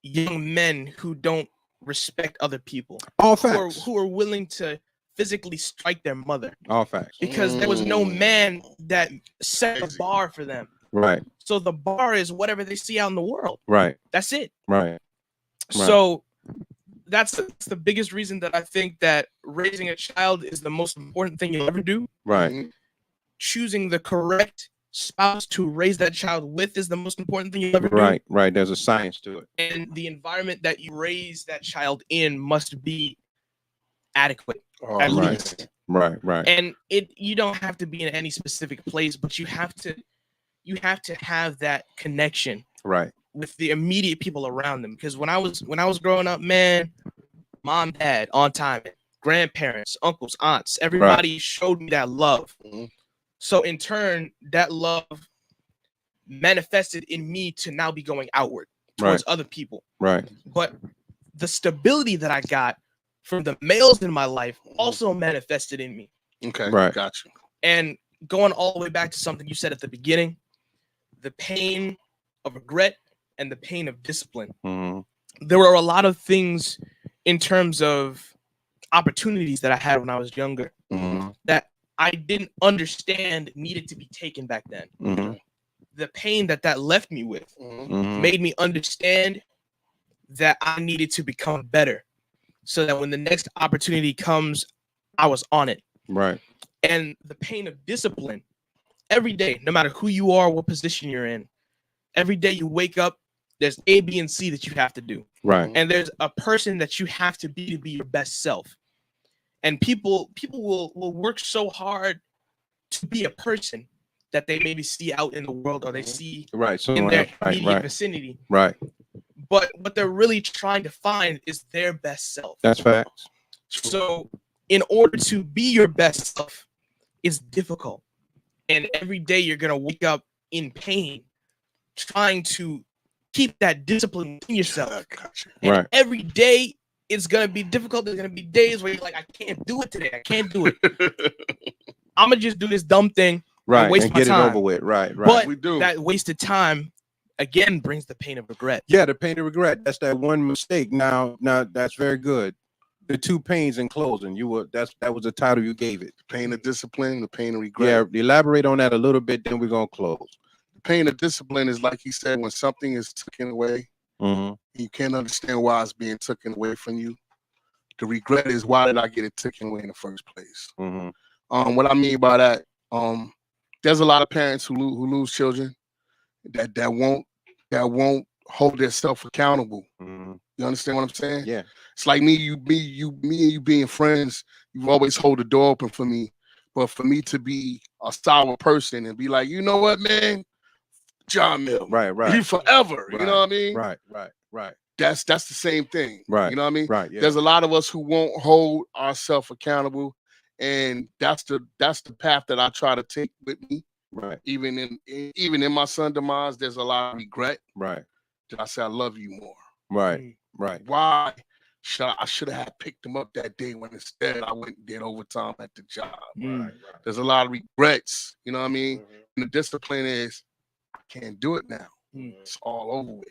young men who don't respect other people. All facts. Who are willing to physically strike their mother. All facts. Because there was no man that set a bar for them. Right. So the bar is whatever they see out in the world. Right. That's it. Right. So that's the biggest reason that I think that raising a child is the most important thing you'll ever do. Right. Choosing the correct spouse to raise that child with is the most important thing you'll ever do. Right. Right. There's a science to it. And the environment that you raise that child in must be adequate, at least. Right. Right. And you don't have to be in any specific place, but you have to have that connection. Right. With the immediate people around them. Because when I was growing up, man, mom, dad, on time, grandparents, uncles, aunts, everybody showed me that love. Mm-hmm. So in turn, that love manifested in me to now be going outward towards other people. Right. But the stability that I got from the males in my life also manifested in me. Okay. Right. Got you. And going all the way back to something you said at the beginning, the pain of regret and the pain of discipline. Mm-hmm. There were a lot of things in terms of opportunities that I had when I was younger that I didn't understand needed to be taken back then. Mm-hmm. The pain that left me with made me understand that I needed to become better so that when the next opportunity comes, I was on it. Right. And the pain of discipline every day, no matter who you are, what position you're in, every day you wake up, there's A, B, and C that you have to do. Right. And there's a person that you have to be your best self. And people will work so hard to be a person that they maybe see out in the world or they see in their immediate vicinity. Right. But what they're really trying to find is their best self. That's facts. So in order to be your best self, it's difficult. And every day you're going to wake up in pain, trying to keep that discipline in yourself. And every day it's going to be difficult. There's going to be days where you're like, I can't do it today. I can't do it. I'm going to just do this dumb thing. Right. And waste and my get time. It over with. Right. But we do. That wasted time again brings the pain of regret. Yeah, the pain of regret. That's that one mistake. Now that's very good. The two pains in closing. That was the title you gave it. The pain of discipline, the pain of regret. Yeah, elaborate on that a little bit, then we're gonna close. The pain of discipline is like he said, when something is taken away, you can't understand why it's being taken away from you. The regret is, why did I get it taken away in the first place? What I mean by that, there's a lot of parents who lose children that won't hold themselves accountable. You understand what I'm saying? Yeah. It's like me and you being friends. You always hold the door open for me, but for me to be a sour person and be like, you know what, man, Jameel, right, you forever. You know what I mean? Right. That's the same thing. Right. You know what I mean? Right. Yeah. There's a lot of us who won't hold ourselves accountable, and that's the path that I try to take with me. Right. Even in my son's demise, there's a lot of regret. Right. That I say I love you more. Right. Right. Why I should have picked him up that day when instead I went and did overtime at the job. Right. There's a lot of regrets. You know what I mean? And the discipline is, I can't do it now. It's all over with.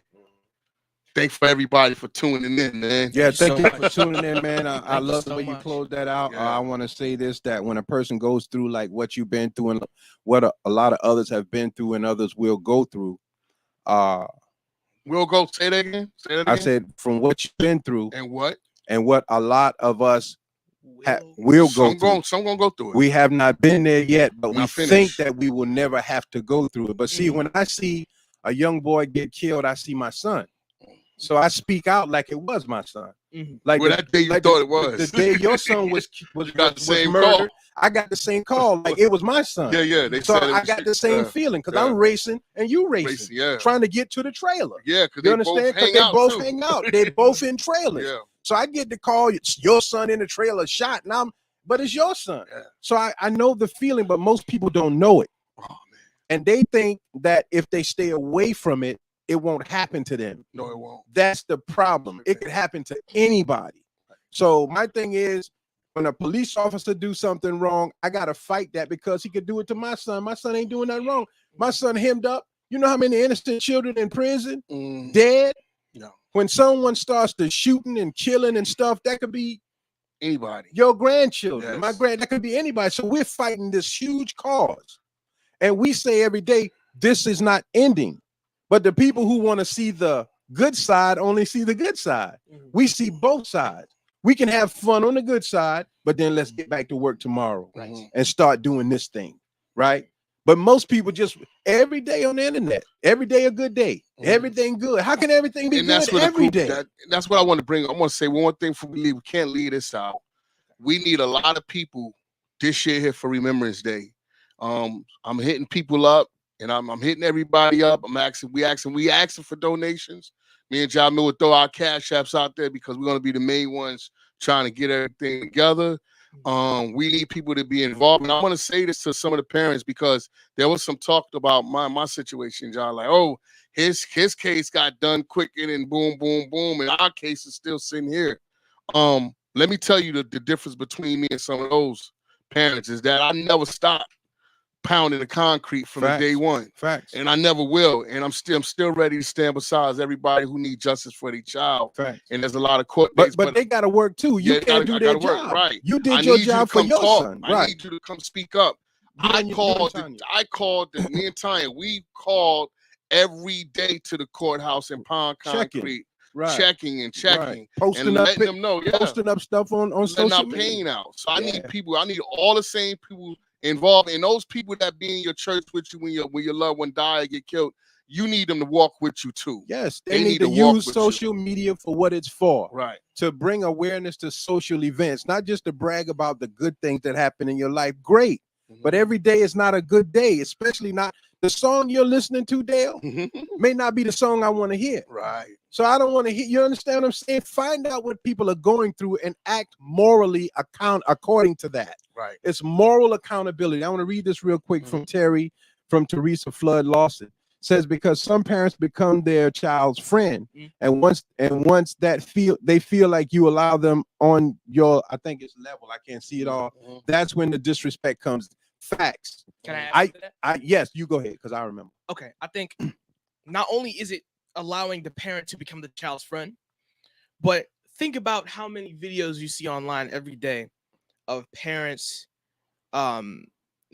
Thanks for everybody for tuning in, man. Yeah, thank you for tuning in, man. I love the way you closed that out. I want to say this, that when a person goes through like what you've been through and what a lot of others have been through and others will go through. We'll go, say that again. I said from what you've been through and what a lot of us will go through. Some gonna go through it. We have not been there yet, but we finished. think that we will never have to go through it. But see, when I see a young boy get killed, I see my son. So I speak out like it was my son. Like that day you thought it was. The day your son was murdered. Call. I got the same call. Like it was my son. Yeah. So I got the same feeling because I'm racing and you racing. Trying to get to the trailer. Yeah, because you understand? Because they both hang out. They both in trailers. Yeah. So I get the call, it's your son in the trailer shot, but it's your son. Yeah. So I know the feeling, but most people don't know it. Oh, man. And they think that if they stay away from it, it won't happen to them. No, it won't. That's the problem. It could happen to anybody. So my thing is, when a police officer do something wrong, I got to fight that because he could do it to my son. My son ain't doing nothing wrong. My son hemmed up. You know how many innocent children in prison, dead? No. When someone starts to shooting and killing and stuff, that could be anybody. Your grandchildren, Yes. that could be anybody. So we're fighting this huge cause. And we say every day, this is not ending. But the people who want to see the good side only see the good side. We see both sides. We can have fun on the good side, but then let's get back to work tomorrow and start doing this thing, right? But most people just every day on the internet, every day a good day, everything good. How can everything be good every day? That's what I want to bring. I want to say one thing before we leave. We can't leave this out. We need a lot of people this year here for Remembrance Day. I'm hitting people up, and I'm hitting everybody up. We asking for donations. Me and Jameel will throw our cash apps out there because we're going to be the main ones trying to get everything together. We need people to be involved. And I want to say this to some of the parents because there was some talk about my situation, John. Like, oh, his case got done quick and then boom, boom, boom. And our case is still sitting here. Let me tell you the difference between me and some of those parents is that I never stopped pounding the concrete from the day one. Facts. And I never will. And I'm still ready to stand beside everybody who needs justice for their child. Facts. And there's a lot of court dates. But they got to work too. You can't do their job. Work, right. You did your job for your son. I need you to come speak up. Me and Tanya, we called every day to the courthouse in Pound Concrete. Checking and posting and up, letting them know, posting up stuff on social media. Not paying out. So I need people. I need all the same people involved, and those people that be in your church with you when your loved one die or get killed. You need them to walk with you too. Yes, they need to use social media for what it's for. Right. To bring awareness to social events, not just to brag about the good things that happen in your life. Great. But every day is not a good day, especially not the song you're listening to, Dale, may not be the song I want to hear. Right. So I don't want to hear, you understand what I'm saying? Find out what people are going through and act morally according to that. Right. It's moral accountability. I want to read this real quick from Teresa Flood Lawson. Says because some parents become their child's friend, and once that they feel like you allow them on your, I think it's level, I can't see it all. That's when the disrespect comes. Facts. Can I add to that? Yes, you go ahead because I remember. Okay, I think not only is it allowing the parent to become the child's friend, but think about how many videos you see online every day of parents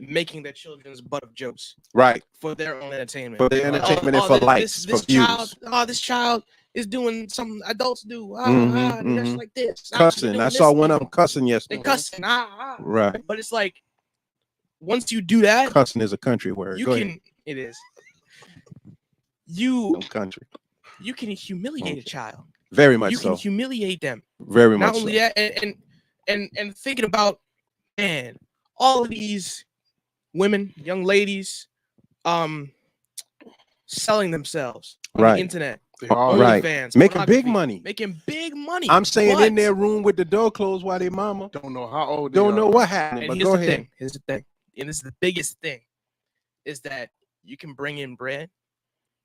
making their children's butt of jokes, right, for their own entertainment, and for likes, this child is doing something adults do, just like this, cussing. I saw one of them cussing yesterday. They cussing, right. But it's like once you do that, cussing is a country word. It is. You country. You can humiliate a child. Very much so. You can humiliate them. Very much. Not only that, and thinking about, man, all of these women, young ladies, selling themselves on the internet. Right. Fans, making big money. I'm saying in their room with the door closed while their mama don't know how old. Don't know what happened. And but here's go the ahead. thing. Here's the thing. And this is the biggest thing, is that you can bring in bread.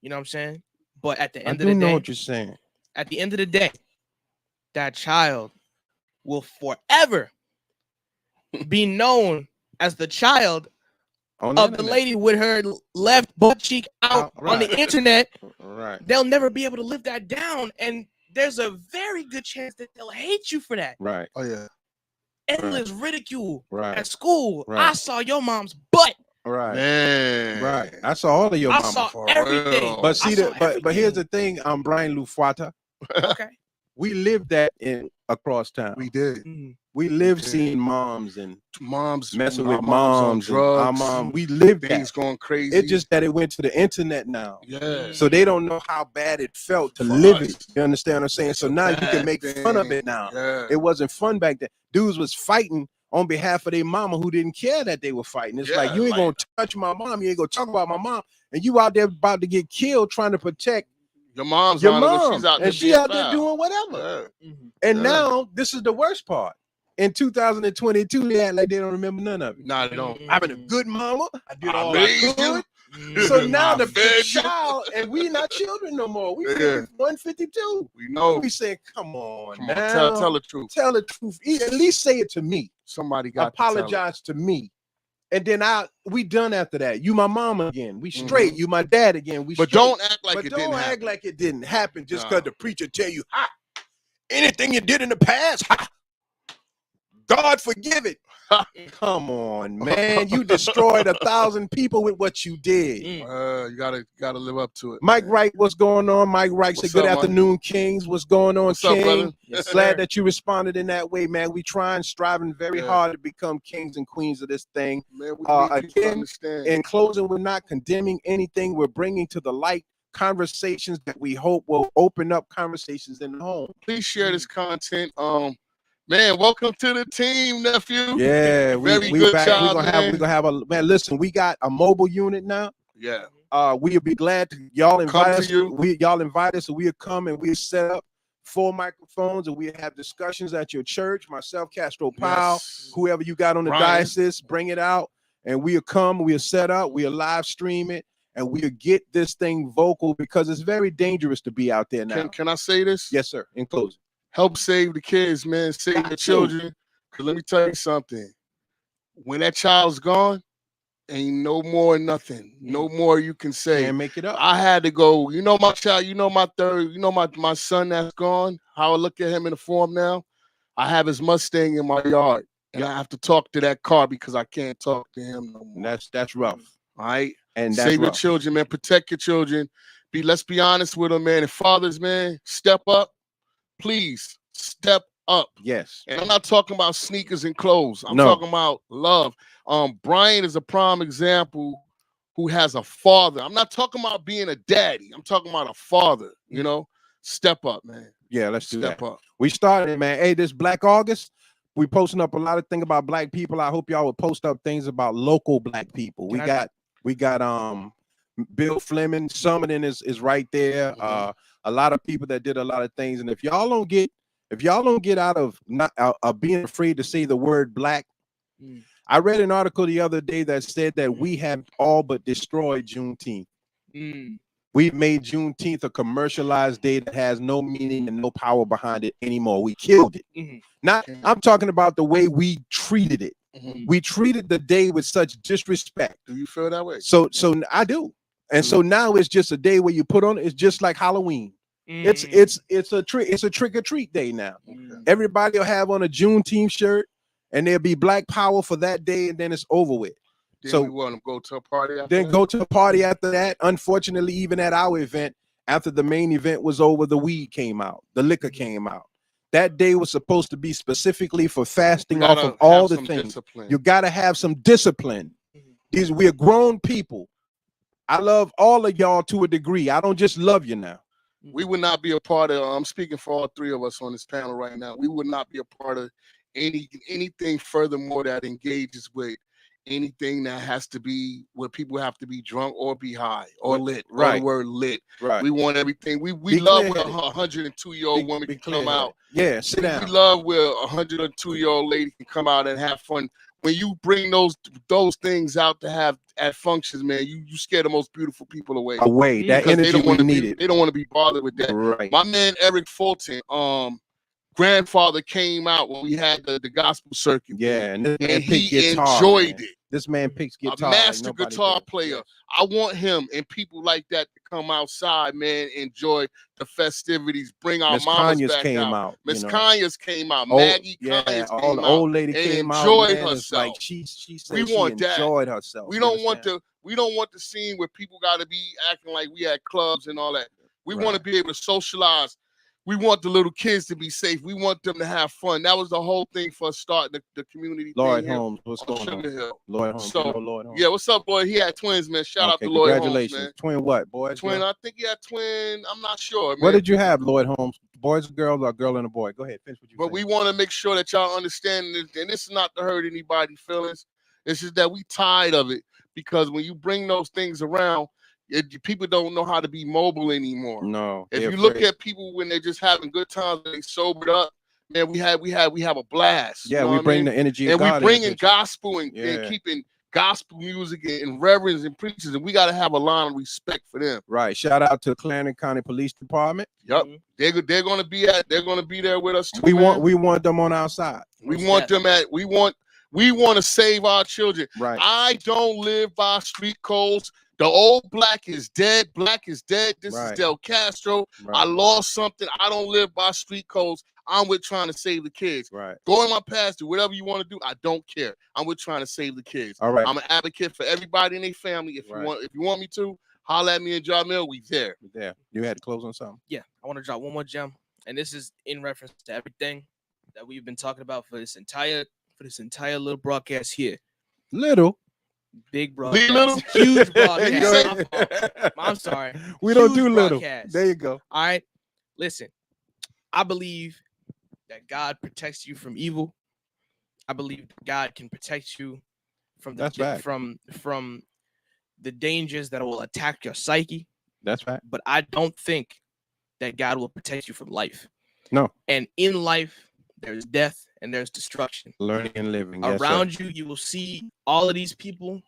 You know what I'm saying? But at the end of the day, know what you're saying. At the end of the day, that child will forever be known as the child of the lady with her left butt cheek out on the internet. Right. They'll never be able to live that down, and there's a very good chance that they'll hate you for that. Right. Oh yeah. Endless ridicule at school. Right. I saw your mom's butt. Right. Man. Right. I saw all of your mama. I saw everything. But see but here's the thing, Brian Luffatee. Okay. We lived that across town. We did. Mm-hmm. We lived seeing moms messing with moms, drugs. We lived things that. Going crazy. It's just that it went to the internet now. Yeah. So they don't know how bad it felt to live it. You understand what I'm saying? So now you can make fun of it now. Yeah. It wasn't fun back then. Dudes was fighting on behalf of their mama who didn't care that they were fighting. It's like, you ain't gonna touch my mom. You ain't gonna talk about my mom. And you out there about to get killed trying to protect your mom. She's out there, she out there doing whatever. Yeah. And now this is the worst part. In 2022, they act like they don't remember none of it. Nah, they don't. I've been a good mama. I did all I could. So now the child, and we not children no more. We 152. We know. We say, come on, now. Tell the truth. Tell the truth. At least say it to me. Somebody got apologize to me. And then we done after that. You my mama again. We straight. You my dad again. We but straight. don't act like but it don't didn't act happen. like it didn't happen just because the preacher tell you, anything you did in the past, God forgive it. Come on, man. You destroyed 1,000 people with what you did. You gotta live up to it. Mike Wright, what's going on? Mike Wright said, good afternoon, Kings. What's going on, King? Up, brother? Yes, Glad that you responded in that way, man. We striving very hard to become kings and queens of this thing. Man, we again, in closing, we're not condemning anything. We're bringing to the light conversations that we hope will open up conversations in the home. Please share this content. Man, welcome to the team, nephew. Yeah, we back. Job, we're gonna have a man. Listen, we got a mobile unit now. Yeah. We'll be glad to y'all invite us. You. Y'all invite us, so we'll come and we'll set up 4 microphones and we'll have discussions at your church. Myself, Castro Powell, whoever you got on the diocese, bring it out, and we'll come. We'll set up. We'll live stream it, and we'll get this thing vocal because it's very dangerous to be out there now. Can I say this? Yes, sir. In closing. Help save the kids, man. Save the children. Because let me tell you something. When that child's gone, ain't no more nothing. No more you can say. Can't make it up. I had to go. You know my child. You know my third. You know my son that's gone. How I look at him in the form now. I have his Mustang in my yard, and I have to talk to that car because I can't talk to him no more. That's rough. All right. And that's save your children, man. Protect your children. Let's be honest with them, man. And fathers, man, step up. Please step up. Yes. And I'm not talking about sneakers and clothes. I'm talking about love. Brian is a prime example who has a father. I'm not talking about being a daddy. I'm talking about a father, you know. Step up, man. Yeah, let's do that. Step up. We started, man. Hey, this Black August, we posting up a lot of things about black people. I hope y'all will post up things about local black people. We got Bill Fleming, Summoning is right there. A lot of people that did a lot of things. And if y'all don't get out of not being afraid to say the word black, I read an article the other day that said that we have all but destroyed Juneteenth. We've made Juneteenth a commercialized day that has no meaning and no power behind it anymore. We killed it. I'm talking about the way we treated it. We treated the day with such disrespect. Do you feel that way? So I do. And so now it's just a day where you put on, it's just like Halloween. It's a trick or treat day now. Everybody will have on a Juneteenth shirt and there'll be Black Power for that day, and then it's over with. Then so we want to go to a party after then that? Go to a party after that. Unfortunately, even at our event, after the main event was over, the weed came out, the liquor came out. That day was supposed to be specifically for fasting off of all the things. Discipline. You got to have some discipline. We're grown people. I love all of y'all to a degree. I don't just love you now. We would not be a part of, I'm speaking for all three of us on this panel right now. We would not be a part of anything furthermore that engages with anything that has to be where people have to be drunk or be high or lit. Right. Or the word lit. Right. We want everything. We love when a 102-year-old woman can come out. Yeah, sit down. We love where a 102-year-old lady can come out and have fun. When you bring those things out to have at functions, man, you scare the most beautiful people away. That energy we needed. They don't want to be bothered with that. Right. My man Eric Fulton, grandfather came out when we had the gospel circuit. Yeah, and he enjoyed it. This man picks guitar. A master guitar player. I want him and people like that to come outside, man, enjoy the festivities, bring our mamas back out. Miss Kanye's came out. Maggie Kanye's came out. The old lady came out. Enjoyed herself. Like she said she enjoyed herself. We don't want the scene where people got to be acting like we had clubs and all that. We want to be able to socialize. We want the little kids to be safe. We want them to have fun. That was the whole thing for us starting the community. Lloyd Holmes, what's going on? Lloyd Holmes. So, Lloyd Holmes. Yeah, what's up, boy? He had twins, man. Shout out to Lloyd Holmes, congratulations. Man. Twin what, boys? Twin, I think he had twin. I'm not sure, man. What did you have, Lloyd Holmes? Boys and girls, or a girl and a boy? Go ahead, finish what you But we want to make sure that y'all understand this, and this is not to hurt anybody's feelings. It's just that we tired of it, because when you bring those things around, people don't know how to be mobile anymore. No. If you look at people when they're just having good times, they sobered up, man, we have a blast. Yeah, we bring the energy of God. And we bring in gospel and keeping gospel music and reverends and preachers, and we got to have a line of respect for them. Right. Shout out to Clarendon County Police Department. Yep. They're gonna be there with us too. We want them on our side. We want them We want to save our children. Right. I don't live by street codes. The old black is dead. Black is dead. This is Del Castro. Right. I lost something. I don't live by street codes. I'm with trying to save the kids. Right. Go in my past, do whatever you want to do. I don't care. I'm with trying to save the kids. All right. I'm an advocate for everybody in their family. If you want me to, holler at me and Jameel. We there. Yeah. You had to close on something. Yeah. I want to drop one more gem, and this is in reference to everything that we've been talking about for this entire little broadcast here. Little. Big broadcast. Huge broadcast. I'm sorry. We don't do little. There you go. All right. Listen, I believe that God protects you from evil. I believe God can protect you from from the dangers that will attack your psyche. That's right. But I don't think that God will protect you from life. No. And in life, there's death and there's destruction. Learning and living. Around you, you will see all of these people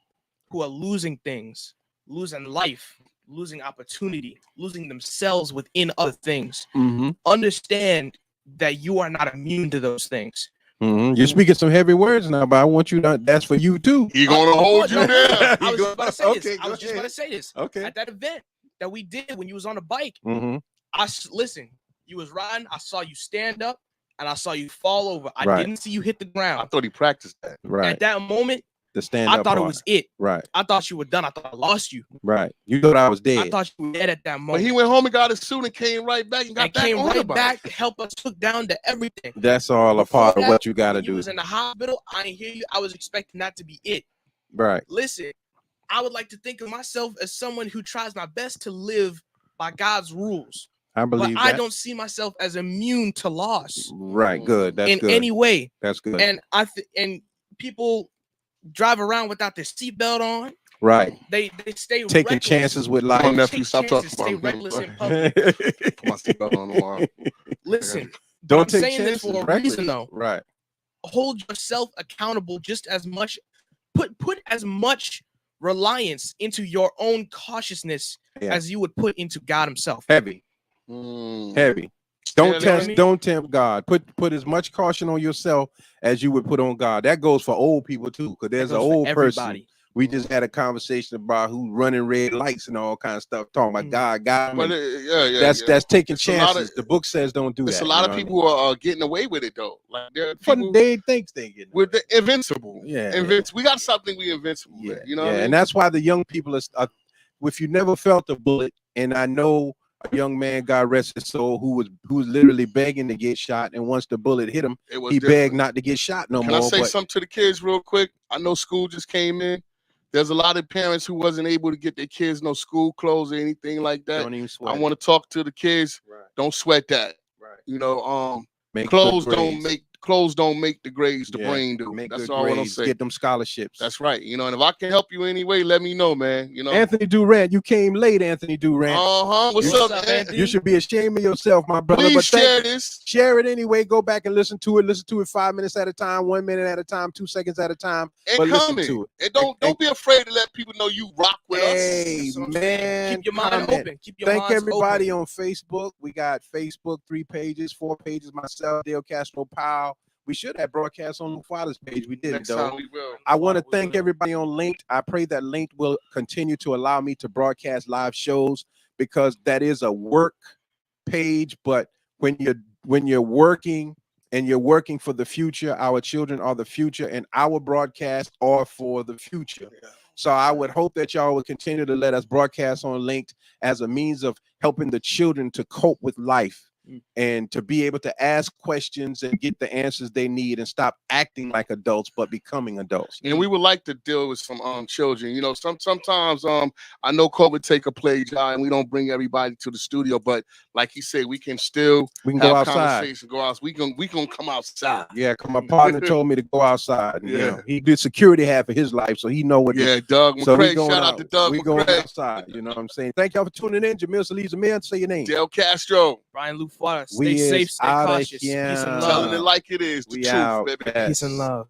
who are losing things, losing life, losing opportunity, losing themselves within other things. Mm-hmm. Understand that you are not immune to those things. Mm-hmm. You're speaking some heavy words now, but I want you to. That's for you too. He's gonna hold you there. I was just about to say this. I was just about to say this. Okay. At that event that we did when you was on a bike, mm-hmm. Listen. You was riding. I saw you stand up, and I saw you fall over. I didn't see you hit the ground. I thought he practiced that. Right. At that moment, the stand I up thought part. it was it. Right. I thought you were done. I thought I lost you. Right. You thought I was dead. I thought you were dead at that moment. But he went home and got his suit and came right back and came right back to help us hook down to everything. That's all a part of what you got to do. You was in the hospital. I didn't hear you. I was expecting that to be it. Right. Listen, I would like to think of myself as someone who tries my best to live by God's rules. I believe but I don't see myself as immune to loss. Right. Good. That's in good. any way. That's good. And and people drive around without their seatbelt on. Right. They stay taking reckless. chances with life. Nephew, stop talking stay about reckless in public. Put my seatbelt on the wall. Listen, don't take saying chances. This for a reckless. reason, though. Right. Hold yourself accountable just as much. Put as much reliance into your own cautiousness as you would put into God Himself. Heavy. Heavy. Don't tempt God. Put as much caution on yourself as you would put on God. That goes for old people too, because there's an old person. We just had a conversation about who's running red lights and all kinds of stuff, talking about God. But that's taking chances. The book says don't do that. There's a lot of people who are getting away with it though. Like they think they get with the invincible. Yeah, we got something we invincible. Yeah, you know. What I mean? And that's why the young people are. If you never felt a bullet, and I know a young man, God rest his soul, who was literally begging to get shot, and once the bullet hit him, he begged not to get shot no more. Can I say something to the kids real quick? I know school just came in. There's a lot of parents who wasn't able to get their kids no school clothes or anything like that. Don't even sweat. I want to talk to the kids. Right. Don't sweat that. Right. You know, Make clothes don't make the grades. The brain do. That's all I'm saying. Get them scholarships. That's right. You know, and if I can help you anyway, let me know, man. You know, Anthony Durant, you came late, Anthony Durant. What's up, Anthony? You should be ashamed of yourself, my brother. Please share this. Share it anyway. Go back and listen to it. Listen to it 5 minutes at a time, 1 minute at a time, 2 seconds at a time. And comment. To it. And don't be afraid to let people know you rock with us. Hey, man. Keep your mind open. Keep your Thank everybody on Facebook. We got Facebook 3 pages, 4 pages. Myself, Del Castro, Powell. We should have broadcast on Lufattee's page. We didn't, though. I want to thank everybody on Linked. I pray that Linked will continue to allow me to broadcast live shows, because that is a work page. But when you're working and you're working for the future, our children are the future, and our broadcasts are for the future. So I would hope that y'all would continue to let us broadcast on Linked as a means of helping the children to cope with life, and to be able to ask questions and get the answers they need, and stop acting like adults but becoming adults. And we would like to deal with some children. You know, sometimes I know COVID take a play, John, and we don't bring everybody to the studio, but like he said, we can go outside. Go out. We can come outside. Yeah, cause my partner told me to go outside. And, you know, he did security half of his life, so he know what. Yeah, Doug McCrae. Shout out to Doug McCrae. We going outside. You know what I'm saying? Thank y'all for tuning in. Jameel, Saleeb, Jameel, say your name. Del Castro. Brian Luffatee. Stay safe, stay cautious. Peace and love. Telling it like it is. The truth, baby. Peace and love.